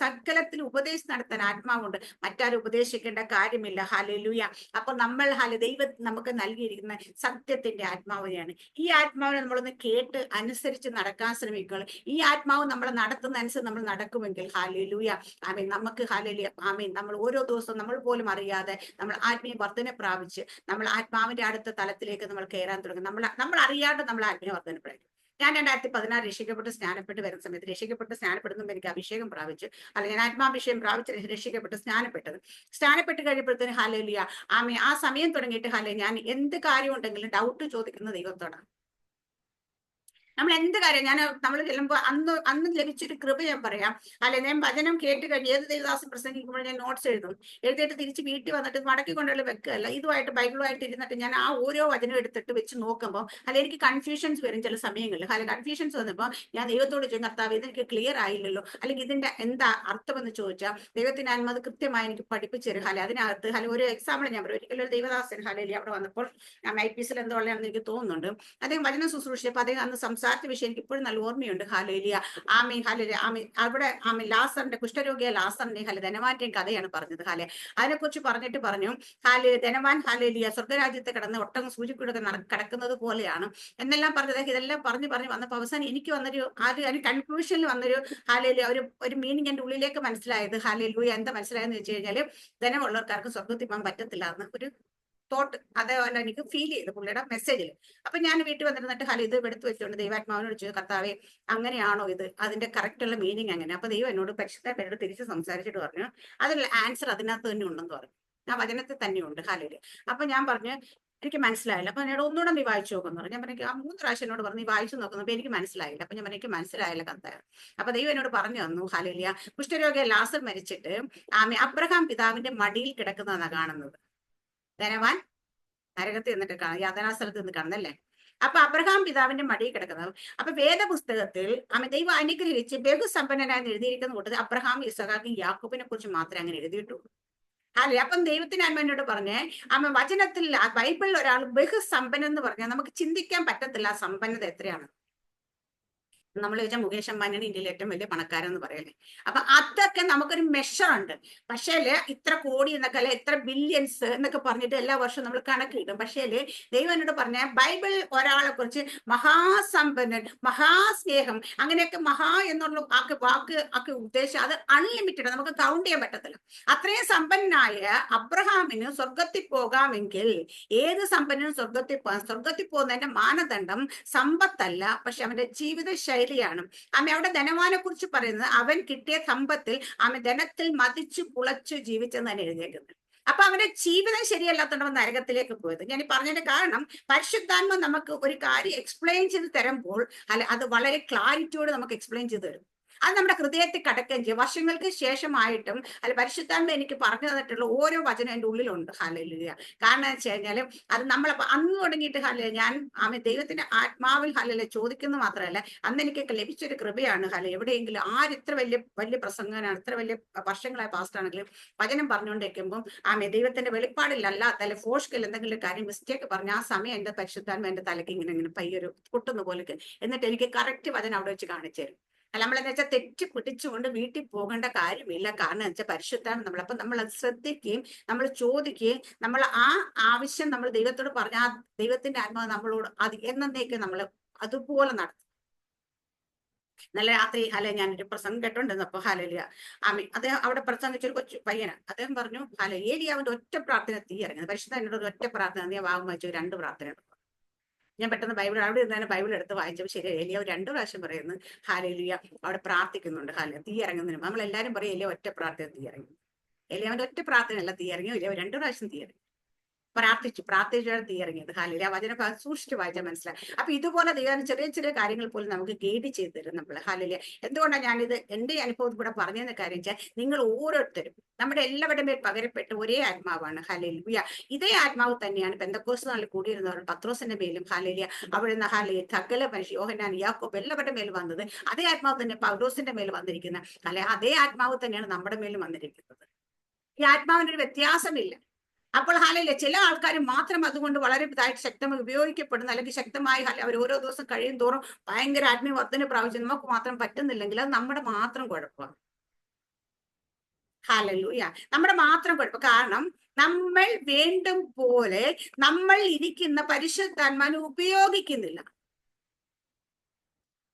സകലത്തിൽ ഉപദേശം നടത്താൻ ആത്മാവുണ്ട്. മറ്റാരും ഉപദേശിക്കേണ്ട കാര്യമില്ല. അപ്പൊ നമ്മൾ ദൈവം നമുക്ക് നൽകിയിരിക്കുന്ന സത്യത്തിന്റെ ആത്മാവിനെയാണ്. ഈ ആത്മാവിനെ നമ്മളൊന്ന് കേട്ട് അനുസരിച്ച് നടക്കാൻ ശ്രമിക്കുക. ഈ ആത്മാവ് നമ്മളെ നടത്തുന്ന അനുസരിച്ച് നമ്മൾ നടക്കുമെങ്കിൽ നമുക്ക് നമ്മൾ ഓരോ ദിവസവും നമ്മൾ പോലും അറിയാതെ നമ്മൾ ആത്മീയ വർധന പ്രാപിച്ച് നമ്മൾ ആത്മാവിന്റെ അടുത്ത തലത്തിലേക്ക് നമ്മൾ കയറാൻ തുടങ്ങും. നമ്മൾ അറിയാതെ നമ്മൾ ആത്മീയ വർധന പ്രാപിക്കും. ഞാൻ 2016 രക്ഷിക്കപ്പെട്ട് സ്നാനപ്പെട്ട് വരുന്ന സമയത്ത്, രക്ഷിക്കപ്പെട്ട് സ്നാനപ്പെടുമ്പോൾ എനിക്ക് അഭിഷേകം പ്രാപിച്ചു. ഞാൻ ആത്മാഭിഷേകം പ്രാപിച്ച് രക്ഷിക്കപ്പെട്ട് സ്നാനപ്പെട്ട് കഴിയുമ്പോഴത്തേന് ആ സമയം തുടങ്ങിയിട്ട് ഞാൻ എന്ത് കാര്യം ഉണ്ടെങ്കിലും ഡൗട്ട് ചോദിക്കുന്ന ദൈവത്തോടാണ്. നമ്മൾ എന്ത് കാര്യം നമ്മൾ ചെല്ലുമ്പോൾ അന്ന് ലഭിച്ചൊരു കൃപ ഞാൻ പറയാം. ഞാൻ വചനം കേട്ട് കഴിഞ്ഞ് ഏത് ദേവദാസൻ പ്രസംഗിക്കുമ്പോൾ ഞാൻ നോട്ട്സ് എഴുതിയിട്ട് തിരിച്ച് വീട്ടിൽ വന്നിട്ട് മടക്കി കൊണ്ടുള്ള വെക്കുകയല്ല. ഇതുമായിട്ട് ബൈബിളുമായിട്ട് ഇരുന്നിട്ട് ഞാൻ ആ ഓരോ വചനം എടുത്തിട്ട് വെച്ച് നോക്കുമ്പോൾ എനിക്ക് കൺഫ്യൂഷൻസ് വരും ചില സമയങ്ങളിൽ. കൺഫ്യൂഷൻസ് വന്നപ്പോൾ ഞാൻ ദൈവത്തോട് ചോദിക്കും, കർത്താവ് ഇതെനിക്ക് ക്ലിയർ ആയില്ലല്ലോ, അല്ലെങ്കിൽ ഇതിന്റെ എന്താ അർത്ഥമെന്ന് ചോദിച്ചാൽ ദൈവത്തിന് ആത്മാവ് അത് കൃത്യമായി എനിക്ക് പഠിപ്പിച്ചു തരും. അതിനകത്ത് ഒരു എക്സാമ്പിൾ ഞാൻ പറയും. ഒരിക്കലും ഒരു ദേവദാസൻ അവിടെ വന്നപ്പോൾ ഞാൻ IPC എന്തോ ഉള്ളതാണെന്ന് എനിക്ക് തോന്നുന്നുണ്ട്. അദ്ദേഹം വചനം ശുശ്രൂഷിച്ചപ്പോൾ അദ്ദേഹം അന്ന് സംസാരിച്ച വിഷയം എനിക്ക് ഇപ്പോഴും നല്ല ഓർമ്മയുണ്ട്. അവിടെ ലാസറിന്റെ കുഷ്ഠരോഗിയ ലാസറിന്റെ ധനവാന്റെയും കഥയാണ് പറഞ്ഞത്. അതിനെക്കുറിച്ച് പറഞ്ഞിട്ട് പറഞ്ഞു, ധനവാൻ സ്വർഗരാജ്യത്തെ കിടന്ന് ഒട്ടകം സൂചിക്കൂടെ കിടക്കുന്നത് പോലെയാണ് എന്നെല്ലാം പറഞ്ഞത്. ഇതെല്ലാം പറഞ്ഞു വന്നപ്പോൾ അവസാനം എനിക്ക് വന്നൊരു കൺക്ലൂഷനിൽ വന്നൊരു ഒരു മീനിങ് എന്റെ ഉള്ളിലേക്ക് മനസ്സിലായത്. എന്താ മനസ്സിലായെന്ന് വെച്ച് കഴിഞ്ഞാല് ധനമുള്ളവർക്കാർക്ക് സ്വർഗത്തിൽ പോകാൻ പറ്റത്തില്ല എന്ന് ഒരു തോട്ട് അതേപോലെ എനിക്ക് ഫീൽ ചെയ്തു പുള്ളിയുടെ മെസ്സേജിൽ. അപ്പൊ ഞാൻ വീട്ടിൽ വന്നിരുന്നിട്ട് ഇത് എടുത്തു വെച്ചുകൊണ്ട് ദൈവാത്മാവിനോട് ചോദിച്ചു, കർത്താവേ അങ്ങനെയാണോ ഇത്, അതിന്റെ കറക്റ്റ് ഉള്ള മീനിങ് അങ്ങനെ? അപ്പൊ ദൈവം എന്നോട് പരിശുദ്ധമായിട്ട് തിരിച്ച് സംസാരിച്ചിട്ട് പറഞ്ഞു, അതിനുള്ള ആൻസർ അതിനകത്ത് തന്നെ ഉണ്ടെന്ന് പറഞ്ഞു. ആ വചനത്തിൽ തന്നെയുണ്ട്. അപ്പൊ ഞാൻ പറഞ്ഞു എനിക്ക് മനസ്സിലായില്ല. അപ്പൊ എന്നോട് ഒന്നുകൂടെ നീ വായിച്ചു നോക്കുന്നു പറഞ്ഞു. ഞാൻ പറഞ്ഞു ആ 3 പ്രാവശ്യം എന്നോട് പറഞ്ഞു നീ വായിച്ചു നോക്കുന്നു, എനിക്ക് മനസ്സിലായില്ല. അപ്പൊ ഞാൻ പറഞ്ഞു എനിക്ക് മനസ്സിലായില്ല കർത്താവ്. അപ്പൊ ദൈവം എന്നോട് പറഞ്ഞു തന്നു, കുഷ്ഠരോഗിയ ലാസർ മരിച്ചിട്ട് അബ്രഹാം പിതാവിന്റെ മടിയിൽ കിടക്കുന്നതാണ് കാണുന്നത്. ധനവാൻ നരകത്തിൽ നിന്നിട്ട് കാണാം, യാതനാസ്ഥലത്ത് നിന്ന് കാണുന്നല്ലേ. അപ്പൊ അബ്രഹാം പിതാവിന്റെ മടിയിൽ കിടക്കുന്നത്. അപ്പൊ വേദപുസ്തകത്തിൽ ദൈവം അനുഗ്രഹിച്ച് ബഹുസമ്പന്നനായി എഴുതിയിരിക്കുന്ന കൂട്ടത്തിൽ അബ്രഹാം, ഇസഹാക്കും യാക്കോബിനെ കുറിച്ച് മാത്രമേ അങ്ങനെ എഴുതിയിട്ടുള്ളൂ. അപ്പം ദൈവത്തിന് അമ്മനോട് പറഞ്ഞേ, വചനത്തിൽ ബൈബിളിൽ ഒരാൾ ബഹുസമ്പന്നൻ എന്ന് പറഞ്ഞാൽ നമുക്ക് ചിന്തിക്കാൻ പറ്റത്തില്ല ആ സമ്പന്നത എത്രയാണ്. നമ്മൾ ചോദിച്ചാൽ മുകേഷ് അംബാനിയാണ് ഇന്ത്യയിലെ ഏറ്റവും വലിയ പണക്കാരെന്ന് പറയല്ലേ. അപ്പൊ അതൊക്കെ നമുക്കൊരു മെഷർ ഉണ്ട്. പക്ഷേ ഇത്ര കോടി എന്നൊക്കെ ഇത്ര ബില്യൺസ് എന്നൊക്കെ പറഞ്ഞിട്ട് എല്ലാ വർഷവും നമ്മൾ കണക്ക് കിട്ടും. പക്ഷേ ദൈവം എന്നോട് പറഞ്ഞ ബൈബിൾ ഒരാളെ കുറിച്ച് മഹാസമ്പന്നൻ, മഹാസ്നേഹം, അങ്ങനെയൊക്കെ മഹാ എന്നുള്ള വാക്ക് ഉദ്ദേശിച്ച് അത് അൺലിമിറ്റഡ്, നമുക്ക് കൗണ്ട് ചെയ്യാൻ പറ്റത്തില്ല. അത്രയും സമ്പന്നനായ അബ്രഹാമിന് സ്വർഗത്തിൽ പോകാമെങ്കിൽ ഏത് സമ്പന്നനും സ്വർഗത്തിൽ പോകാം. സ്വർഗത്തിൽ പോകുന്നതിന്റെ മാനദണ്ഡം സമ്പത്തല്ല, പക്ഷെ അവന്റെ ജീവിത ശൈലിയാണ്. അവിടെ ധനവാനെ കുറിച്ച് പറയുന്നത് അവൻ കിട്ടിയ സമ്പത്തിൽ ധനത്തിൽ മതിച്ചു പുളച്ചു ജീവിച്ചെന്ന് തന്നെ എഴുതിയേക്കുന്നത്. അപ്പൊ അവന്റെ ജീവിതം ശരിയല്ലാത്തതുകൊണ്ട് നരകത്തിലേക്ക് പോയത്. ഞാൻ പറഞ്ഞതിന്റെ കാരണം പരിശുദ്ധാത്മ നമുക്ക് ഒരു കാര്യം എക്സ്പ്ലെയിൻ ചെയ്ത് തരുമ്പോൾ അത് വളരെ ക്ലാരിറ്റിയോട് നമുക്ക് എക്സ്പ്ലെയിൻ ചെയ്ത് തരും. അത് നമ്മുടെ ഹൃദയത്തിൽ കടക്കുകയും ചെയ്യും. വർഷങ്ങൾക്ക് ശേഷമായിട്ടും പരിശുദ്ധാത്മ എനിക്ക് പറഞ്ഞു തന്നിട്ടുള്ള ഓരോ വചനം എൻ്റെ ഉള്ളിലുണ്ട്. കാരണം എന്ന് വെച്ച് കഴിഞ്ഞാൽ അത് നമ്മളപ്പോ അന്ന് തുടങ്ങിയിട്ട് ഞാൻ ദൈവത്തിന്റെ ആത്മാവിൽ ചോദിക്കുന്ന മാത്രമല്ല, അന്ന് എനിക്കൊക്കെ ലഭിച്ചൊരു കൃപയാണ്. എവിടെയെങ്കിലും ഇത്ര വലിയ പ്രസംഗനാണ്, ഇത്ര വലിയ വർഷങ്ങളായ പാസ്റ്റാണെങ്കിലും വചനം പറഞ്ഞുകൊണ്ടിരിക്കുമ്പോൾ ദൈവത്തിന്റെ വെളിപ്പാടിലല്ലാത്ത ഫോഷ്കിൽ എന്തെങ്കിലും കാര്യം മിസ്റ്റേക്ക് പറഞ്ഞ ആ സമയം എന്റെ പരിശുദ്ധാത്മ എന്റെ തലയ്ക്ക് ഇങ്ങനെ പയ്യൊരു പൊട്ടുന്ന പോലെ, എന്നിട്ട് എനിക്ക് കറക്റ്റ് വചനം അവിടെ വെച്ച് കാണിച്ചു തരും. നമ്മളെന്ന് വെച്ചാൽ തെറ്റ് പിടിച്ചുകൊണ്ട് വീട്ടിൽ പോകേണ്ട കാര്യമില്ല. കാരണം എന്ന് വെച്ചാൽ പരിശുദ്ധാണ് നമ്മൾ. അപ്പൊ നമ്മൾ അത് ശ്രദ്ധിക്കുകയും നമ്മൾ ചോദിക്കുകയും നമ്മൾ ആ ആവശ്യം നമ്മൾ ദൈവത്തോട് പറഞ്ഞ ആ ദൈവത്തിന്റെ ആത്മാവ് നമ്മളോട് അത് എന്നേക്ക് നമ്മൾ അതുപോലെ നടത്തും. നല്ല രാത്രി ഞാനൊരു പ്രസംഗം കേട്ടോണ്ടിരുന്നപ്പോ അദ്ദേഹം അവിടെ പ്രസംഗിച്ചൊരു കൊച്ചു പയ്യനാണ്. അദ്ദേഹം പറഞ്ഞു ഏലിയാവിന്റെ ഒറ്റ പ്രാർത്ഥന തീ ഇറങ്ങുന്നത്. പരിശുദ്ധ ഒരു ഒറ്റ പ്രാർത്ഥന നീ വാങ്ങും വെച്ചു 2 പ്രാർത്ഥന. ഞാൻ പെട്ടെന്ന് അവിടെ ഇരുന്നാണ് ബൈബിൾ എടുത്ത് വായിച്ചപ്പോൾ ശരി ഏലിയാവ് 2 പ്രാവശ്യം പറയുന്നു ഹല്ലേലൂയ അവിടെ പ്രാർത്ഥിക്കുന്നുണ്ട്. തീ ഇറങ്ങുന്നതിന് നമ്മളെല്ലാരും പറയും ഏലിയാവ് ഒറ്റ പ്രാർത്ഥന തീ ഇറങ്ങി. ഏലിയാവിന്റെ ഒറ്റ പ്രാർത്ഥനയല്ല തീ ഇറങ്ങി, ഏലിയാവ് 2 പ്രാവശ്യം തീ ഇറങ്ങി. പ്രാർത്ഥിച്ചാണ് തീ ഇറങ്ങിയത്. ഹല്ലേലൂയ. വചനം സൂക്ഷിച്ച് വായിച്ചാൽ മനസ്സിലായി. അപ്പൊ ഇതുപോലെ ദൈവം ചെറിയ കാര്യങ്ങൾ പോലും നമുക്ക് ഗൈഡ് ചെയ്ത് തരും നമ്മൾ. ഹല്ലേലൂയ. എന്തുകൊണ്ടാണ് ഞാനിത് എന്റെ അനുഭവത്തിൽ കൂടെ പറഞ്ഞതെന്ന കാര്യം വെച്ചാൽ നിങ്ങൾ ഓരോരുത്തരും നമ്മുടെ എല്ലാവരുടെ മേൽ പകരപ്പെട്ട് ഒരേ ആത്മാവാണ്. ഹല്ലേലൂയ. ഇതേ ആത്മാവ് തന്നെയാണ് പെന്തക്കോസ്ത് നാളിൽ കൂടിയിരുന്നവർ പത്രോസിന്റെ മേലും ഹല്ലേലൂയ അവിടുന്ന് സകല മനുഷ്യ യോഹന്നാൻ യാക്കോബ് എല്ലാവരുടെ മേൽ വന്നത് അതേ ആത്മാവ് തന്നെ പൗലോസിന്റെ മേൽ വന്നിരിക്കുന്ന അതേ ആത്മാവ് തന്നെയാണ് നമ്മുടെ മേലും വന്നിരിക്കുന്നത്. ഈ ആത്മാവിന്റെ ഒരു വ്യത്യാസമില്ല. അപ്പോൾ ചില ആൾക്കാർ മാത്രം അതുകൊണ്ട് വളരെ ഇതായിട്ട് ശക്തമായി ഉപയോഗിക്കപ്പെടുന്ന അല്ലെങ്കിൽ ശക്തമായി അവർ ഓരോ ദിവസം കഴിയും തോറും ഭയങ്കര ആത്മീയ വർധന പ്രാപിച്ച് നമുക്ക് മാത്രം പറ്റുന്നില്ലെങ്കിൽ അത് നമ്മുടെ മാത്രം കുഴപ്പമാണ്. ഹല്ലേലൂയ. നമ്മുടെ മാത്രം കുഴപ്പം. കാരണം നമ്മൾ വേണ്ടും പോലെ നമ്മൾ ഇരിക്കുന്ന പരിശുദ്ധാത്മാവിനെ ഉപയോഗിക്കുന്നില്ല.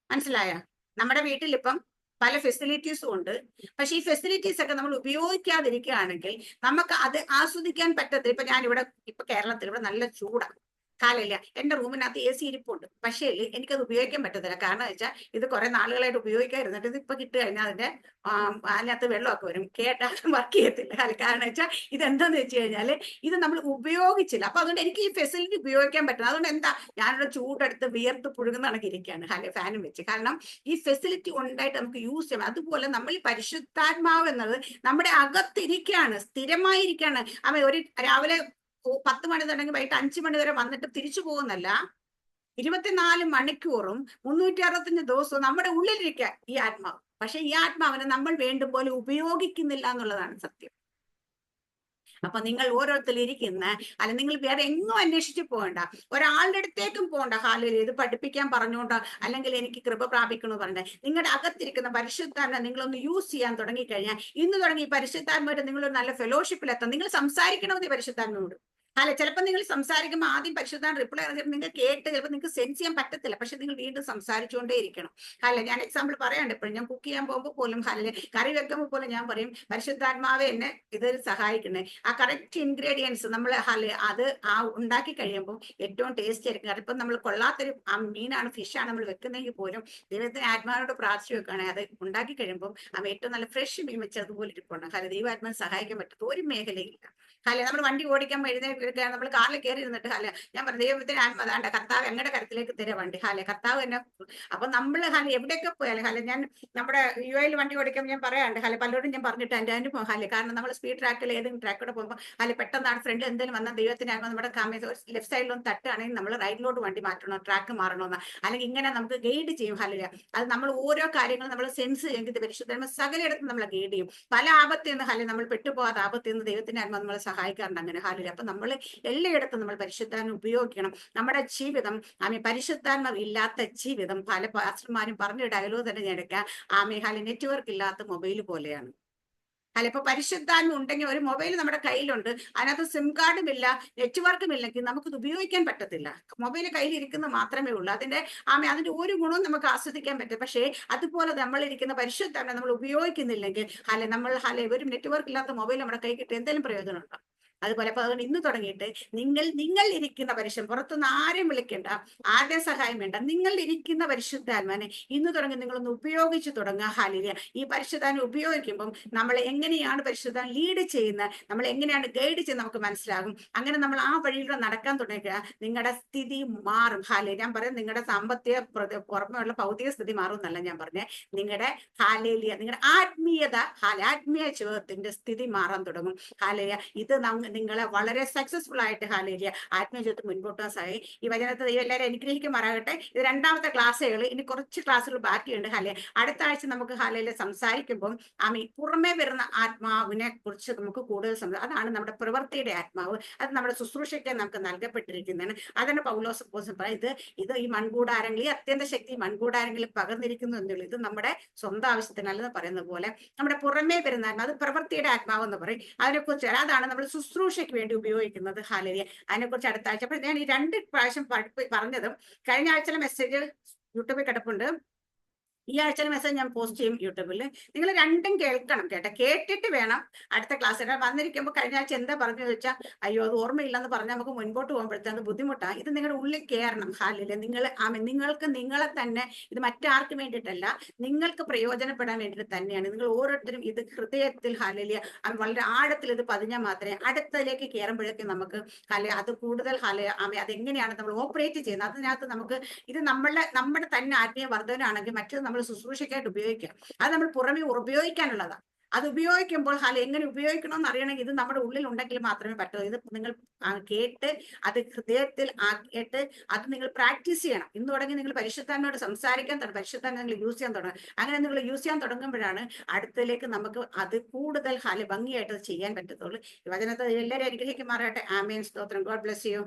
മനസ്സിലായ? നമ്മുടെ വീട്ടിൽ ഇപ്പം പല ഫെസിലിറ്റീസും ഉണ്ട്. പക്ഷെ ഈ ഫെസിലിറ്റീസ് ഒക്കെ നമ്മൾ ഉപയോഗിക്കാതിരിക്കുകയാണെങ്കിൽ നമുക്ക് അത് ആസ്വദിക്കാൻ പറ്റത്തില്ല. ഇപ്പൊ ഞാനിവിടെ കേരളത്തിൽ ഇവിടെ നല്ല ചൂടാണ്. കാലില്ല. എന്റെ റൂമിനകത്ത് AC ഇരിപ്പുണ്ട്. പക്ഷേ എനിക്കത് ഉപയോഗിക്കാൻ പറ്റത്തില്ല. കാരണം വെച്ചാൽ ഇത് കുറെ നാളുകളായിട്ട് ഉപയോഗിക്കാതിരുന്നിട്ട് ഇത് ഇപ്പൊ കിട്ടി കഴിഞ്ഞാൽ അതിനകത്ത് വെള്ളമൊക്കെ വരും. കേട്ടാലും വർക്ക് ചെയ്യത്തില്ല. കാരണം വെച്ചാൽ ഇതെന്താന്ന് വെച്ച് കഴിഞ്ഞാല് ഇത് നമ്മൾ ഉപയോഗിച്ചില്ല. അപ്പൊ അതുകൊണ്ട് എനിക്ക് ഈ ഫെസിലിറ്റി ഉപയോഗിക്കാൻ പറ്റും. അതുകൊണ്ട് എന്താ ഞാനിവിടെ ചൂടെടുത്ത് വിയർത്ത് പുഴുകുന്ന കണക്ക് ഇരിക്കുകയാണ് ഫാനും വെച്ച്. കാരണം ഈ ഫെസിലിറ്റി ഉണ്ടായിട്ട് നമുക്ക് യൂസ് ചെയ്യാം. അതുപോലെ നമ്മൾ ഈ പരിശുദ്ധാത്മാവ് എന്നത് നമ്മുടെ അകത്തിരിക്കുകയാണ്, സ്ഥിരമായിരിക്കുകയാണ്. അവൻ ഒരു രാവിലെ 10 മണി തുടങ്ങി വൈകിട്ട് 5 മണി വരെ വന്നിട്ട് തിരിച്ചു പോകുന്നല്ല. 24 മണിക്കൂറും 365 ദിവസവും നമ്മുടെ ഉള്ളിലിരിക്കുക ഈ ആത്മാവ്. പക്ഷെ ഈ ആത്മാവിനെ നമ്മൾ വേണ്ടും പോലെ ഉപയോഗിക്കുന്നില്ല എന്നുള്ളതാണ് സത്യം. അപ്പൊ നിങ്ങൾ ഓരോരുത്തരും ഇരിക്കുന്ന അല്ല, നിങ്ങൾ വേറെ എങ്ങും അന്വേഷിച്ച് പോകണ്ട, ഒരാളുടെ അടുത്തേക്കും പോകണ്ട. ഹാലിൽ ഇത് പഠിപ്പിക്കാൻ പറഞ്ഞുകൊണ്ട് അല്ലെങ്കിൽ എനിക്ക് കൃപ പ്രാപിക്കണമെന്ന് പറഞ്ഞത് നിങ്ങളുടെ അകത്തിരിക്കുന്ന പരിശുദ്ധാത്മാവിനെ നിങ്ങളൊന്ന് യൂസ് ചെയ്യാൻ തുടങ്ങിക്കഴിഞ്ഞാൽ ഇന്ന് തുടങ്ങി ഈ പരിശുദ്ധാത്മാവായിട്ട് നിങ്ങളൊരു നല്ല ഫെലോഷിപ്പിലെത്താം. നിങ്ങൾ സംസാരിക്കണമെന്ന് പരിശുദ്ധാത്മാവോട്. അല്ല, ചിലപ്പോൾ നിങ്ങൾ സംസാരിക്കുമ്പോൾ ആദ്യം പരിശുദ്ധാത്മാവ് റിപ്ലൈ ചെയ്തിട്ട് നിങ്ങൾ കേട്ട് ചിലപ്പോൾ നിങ്ങൾക്ക് സെൻസ് ചെയ്യാൻ പറ്റത്തില്ല. പക്ഷെ നിങ്ങൾ വീണ്ടും സംസാരിച്ചുകൊണ്ടേ ഇരിക്കണം. അല്ല, ഞാൻ എക്സാമ്പിൾ പറയാണ്ട് ഇപ്പോഴും ഞാൻ കുക്ക് ചെയ്യാൻ പോകുമ്പോൾ പോലും അല്ലെ കറി വെക്കുമ്പോൾ പോലും ഞാൻ പറയും പരിശുദ്ധാത്മാവെ എന്നെ ഇത് സഹായിക്കണേ. ആ കറക്റ്റ് ഇൻഗ്രീഡിയൻസ് നമ്മൾ അത് ഉണ്ടാക്കി കഴിയുമ്പോൾ ഏറ്റവും ടേസ്റ്റ് ആയിരിക്കും. കാരണം ഇപ്പം നമ്മൾ കൊള്ളാത്തൊരു മീനാണ്, ഫിഷാണ് നമ്മൾ വെക്കുന്നെങ്കിൽ പോലും ദൈവത്തിന് ആത്മാവിനോട് പ്രാർത്ഥിച്ചു വെക്കുകയാണെങ്കിൽ അത് ഉണ്ടാക്കി കഴിയുമ്പോൾ ഏറ്റവും നല്ല ഫ്രഷ് മീൻ വെച്ച് അതുപോലെ ഇരിക്കണം. കാരണം ദൈവാത്മാവിനെ സഹായിക്കാൻ പറ്റും ഒരു മേഖലയില്ല. അല്ലെ, നമ്മൾ വണ്ടി ഓടിക്കാൻ എഴുന്നേൽക്കാൻ നമ്മൾ കാറിൽ കയറി ഇരുന്നിട്ട് അല്ലെ ഞാൻ പറഞ്ഞു ദൈവത്തിന് അതാണ്ട് കർത്താവ് എങ്ങളുടെ കരത്തിലേക്ക് തരാം വണ്ടി. ഹാലെ കർത്താവ് തന്നെ. അപ്പൊ നമ്മൾ ഹാലെ എവിടെയൊക്കെ പോയാലും ഹാലെ ഞാൻ നമ്മുടെ UAE വണ്ടി ഓടിക്കുമ്പോൾ ഞാൻ പറയാണ്ട് ഹാലെ പലരോടും ഞാൻ പറഞ്ഞിട്ട് എൻ്റെ അനുഭവം ഹാലെ. കാരണം നമ്മൾ സ്പീഡ് ട്രാക്കിൽ ഏതെങ്കിലും ട്രാക്കിലൂടെ പോകുമ്പോൾ ഹാലെ പെട്ടെന്നാണ് ഫ്രണ്ടിൽ എന്തെങ്കിലും വന്നാൽ ദൈവത്തിന് നമ്മുടെ ലെഫ്റ്റ് സൈഡിലൊന്നും തട്ടുകയാണെങ്കിൽ നമ്മൾ റൈറ്റിലോട്ട് വണ്ടി മാറ്റണം, ട്രാക്ക് മാറണമെന്ന്. അല്ലെങ്കിൽ ഇങ്ങനെ നമുക്ക് ഗൈഡ് ചെയ്യും. ഹാലില്ല, അത് നമ്മൾ ഓരോ കാര്യങ്ങളും നമ്മൾ സെൻസ് ചെയ്യുന്നത് പരിശുദ്ധ സകലയിടത്തും നമ്മളെ ഗൈഡ് ചെയ്യും. പല ആപത്തിൽ നിന്ന് ഹാലെ നമ്മൾ പെട്ടുപോകാത്ത ആപത്തിൽ നിന്ന് ദൈവത്തിന്റെ ആത്മാവ് നമ്മളെ സഹായിക്കാറുണ്ട്. അങ്ങനെ ഹാലില്ല. അപ്പൊ നമ്മൾ എല്ലായിടത്തും നമ്മൾ പരിശുദ്ധാത്മാവിനെ ഉപയോഗിക്കണം. നമ്മുടെ ജീവിതം പരിശുദ്ധാത്മാവ് ഇല്ലാത്ത ജീവിതം പല പാസ്റ്റർമാരും പറഞ്ഞ ഡയലോഗ് തന്നെ ഞാൻ എടുക്കാം. ഹാലി നെറ്റ്വർക്ക് ഇല്ലാത്ത മൊബൈൽ പോലെയാണ്. അല്ല, ഇപ്പൊ പരിശുദ്ധാത്മ ഉണ്ടെങ്കിൽ ഒരു മൊബൈൽ നമ്മുടെ കയ്യിലുണ്ട്, അതിനകത്ത് സിം കാർഡും ഇല്ല, നെറ്റ്വർക്കും ഇല്ലെങ്കിൽ നമുക്കിത് ഉപയോഗിക്കാൻ പറ്റത്തില്ല. മൊബൈൽ കയ്യിൽ ഇരിക്കുന്നത് മാത്രമേ ഉള്ളൂ. അതിന്റെ ഒരു ഗുണവും നമുക്ക് ആസ്വദിക്കാൻ പറ്റും. പക്ഷേ അതുപോലെ നമ്മളിരിക്കുന്ന പരിശുദ്ധാത്മ നമ്മൾ ഉപയോഗിക്കുന്നില്ലെങ്കിൽ നമ്മൾ ഒരു നെറ്റ്വർക്ക് ഇല്ലാത്ത മൊബൈൽ നമ്മുടെ കൈ കിട്ടി എന്തെങ്കിലും പ്രയോജനമുണ്ടോ? അതുപോലെ അപ്പൊ അതുകൊണ്ട് ഇന്ന് തുടങ്ങിയിട്ട് നിങ്ങൾ ഇരിക്കുന്ന പരിശുദ്ധം, പുറത്തുനിന്ന് ആരെയും വിളിക്കേണ്ട, ആരുടെ സഹായം വേണ്ട. നിങ്ങൾ ഇരിക്കുന്ന പരിശുദ്ധാത്മാനെ ഇന്ന് തുടങ്ങി നിങ്ങളൊന്ന് ഉപയോഗിച്ച് തുടങ്ങുക. ഹാലിയ, ഈ പരിശുദ്ധാത്മാനെ ഉപയോഗിക്കുമ്പോൾ നമ്മൾ എങ്ങനെയാണ് പരിശുദ്ധാത്മ ലീഡ് ചെയ്യുന്നത്, നമ്മൾ എങ്ങനെയാണ് ഗൈഡ് ചെയ്യുന്നത് നമുക്ക് മനസ്സിലാകും. അങ്ങനെ നമ്മൾ ആ വഴിയിലൂടെ നടക്കാൻ തുടങ്ങിയ നിങ്ങളുടെ സ്ഥിതി മാറും. ഹാലിയ, ഞാൻ പറയാം നിങ്ങളുടെ സാമ്പത്തിക പുറമെയുള്ള ഭൗതിക സ്ഥിതി മാറും എന്നല്ല ഞാൻ പറഞ്ഞേ, നിങ്ങളുടെ ഹാലേലിയ, നിങ്ങളുടെ ആത്മീയത ആത്മീയ ജീവിതത്തിന്റെ സ്ഥിതി മാറാൻ തുടങ്ങും. ഹാലിയ, ഇത് നിങ്ങളെ വളരെ സക്സസ്ഫുൾ ആയിട്ട് ഹാലേലിയ ആത്മീയ ജീവിതത്തിൽ മുൻപോട്ട് സഹായി. ഈ വചനത്തെ ദൈവം എല്ലാവരും അനുഗ്രഹിക്കുമാറാകട്ടെ. ഇത് 2ാമത്തെ ക്ലാസ്സുകൾ, ഇനി കുറച്ച് ക്ലാസ്സുകൾ ബാക്കിയുണ്ട്. ഹാലിയ, അടുത്ത ആഴ്ച നമുക്ക് ഹാലയിലെ സംസാരിക്കുമ്പോൾ പുറമേ വരുന്ന ആത്മാവിനെ കുറിച്ച് നമുക്ക് കൂടുതൽ അതാണ് നമ്മുടെ പ്രവൃത്തിയുടെ ആത്മാവ്. അത് നമ്മുടെ ശുശ്രൂഷയ്ക്ക് നമുക്ക് നൽകപ്പെട്ടിരിക്കുന്നതാണ്. അതാണ് പൗലോസ് പറയുന്നത്, ഇത് ഈ മൺകൂടാരങ്ങൾ, ഈ അത്യന്ത ശക്തി മൺകൂടാരങ്ങളിൽ പകർന്നിരിക്കുന്നു എന്നുള്ളൂ. ഇത് നമ്മുടെ സ്വന്തം ആവശ്യത്തിനല്ലെന്ന് പറയുന്ന പോലെ നമ്മുടെ പുറമേ വരുന്ന ആത്മാവ്, അത് പ്രവൃത്തിയുടെ ആത്മാവ് എന്ന് പറയും. അതിനെക്കുറിച്ച് അതാണ് നമ്മൾ ശുശ്രൂഷയ്ക്ക് വേണ്ടി ഉപയോഗിക്കുന്നത്. ഹാലേലിയ, അതിനെക്കുറിച്ച് അടുത്ത ആഴ്ച. അപ്പോൾ ഞാൻ ഈ 2 പ്രാവശ്യം പറഞ്ഞതും കഴിഞ്ഞ ആഴ്ചയിലെ മെസ്സേജ് യൂട്യൂബിൽ കിടപ്പുണ്ട്. ഈ ആഴ്ചയിലെ മെസ്സേജ് ഞാൻ പോസ്റ്റ് ചെയ്യും യൂട്യൂബിൽ. നിങ്ങൾ രണ്ടും കേൾക്കണം. കേട്ടിട്ട് വേണം അടുത്ത ക്ലാസ്സിൽ വന്നിരിക്കുമ്പോൾ കഴിഞ്ഞ ആഴ്ച എന്താ പറഞ്ഞു വെച്ചാൽ അയ്യോ അത് ഓർമ്മയില്ലെന്ന് പറഞ്ഞാൽ നമുക്ക് മുൻപോട്ട് പോകുമ്പോഴത്തേക്ക് ബുദ്ധിമുട്ടാണ്. ഇത് നിങ്ങളുടെ ഉള്ളിൽ കയറണം. ഹാലില്ല, നിങ്ങൾക്ക് നിങ്ങളെ തന്നെ, ഇത് മറ്റാർക്കും വേണ്ടിയിട്ടല്ല, നിങ്ങൾക്ക് പ്രയോജനപ്പെടാൻ വേണ്ടിയിട്ട് തന്നെയാണ്. നിങ്ങൾ ഓരോരുത്തരും ഇത് ഹൃദയത്തിൽ ഹാലില്ല വളരെ ആഴത്തിൽ ഇത് പതിഞ്ഞാൽ മാത്രമേ അടുത്തതിലേക്ക് കയറുമ്പോഴേക്കും നമുക്ക് അത് കൂടുതൽ അതെങ്ങനെയാണ് നമ്മൾ ഓപ്പറേറ്റ് ചെയ്യുന്നത്, അതിനകത്ത് നമുക്ക് ഇത് നമ്മുടെ തന്നെ ആത്മീയ വർദ്ധനാണെങ്കിൽ മറ്റത് നമ്മൾ ശുശ്രൂഷയ്ക്കായിട്ട് ഉപയോഗിക്കാം. അത് നമ്മൾ പുറമെ ഉപയോഗിക്കാനുള്ളതാണ്. അത് ഉപയോഗിക്കുമ്പോൾ എങ്ങനെ ഉപയോഗിക്കണമെന്ന് അറിയണമെങ്കിൽ ഇത് നമ്മുടെ ഉള്ളിൽ ഉണ്ടെങ്കിൽ മാത്രമേ പറ്റൂ. ഇത് നിങ്ങൾ കേട്ട് അത് ഹൃദയത്തിൽ ആക്കിയിട്ട് അത് നിങ്ങൾ പ്രാക്ടീസ് ചെയ്യണം. ഇന്ന് തുടങ്ങി നിങ്ങൾ പരിശുദ്ധാത്മാവോട് സംസാരിക്കാൻ തുടങ്ങും, പരിശുദ്ധാത്മാ നിങ്ങൾ യൂസ് ചെയ്യാൻ തുടങ്ങും. അങ്ങനെ നിങ്ങൾ യൂസ് ചെയ്യാൻ തുടങ്ങുമ്പോഴാണ് അടുത്തതിലേക്ക് നമുക്ക് അത് കൂടുതൽ ഭംഗിയായിട്ട് ചെയ്യാൻ പറ്റത്തുള്ളൂ. ഈ വചനത്തെ എല്ലാവരും അനുഗ്രഹിക്കുമാറാകട്ടെ. ആമേൻ, സ്തോത്രം. God bless you.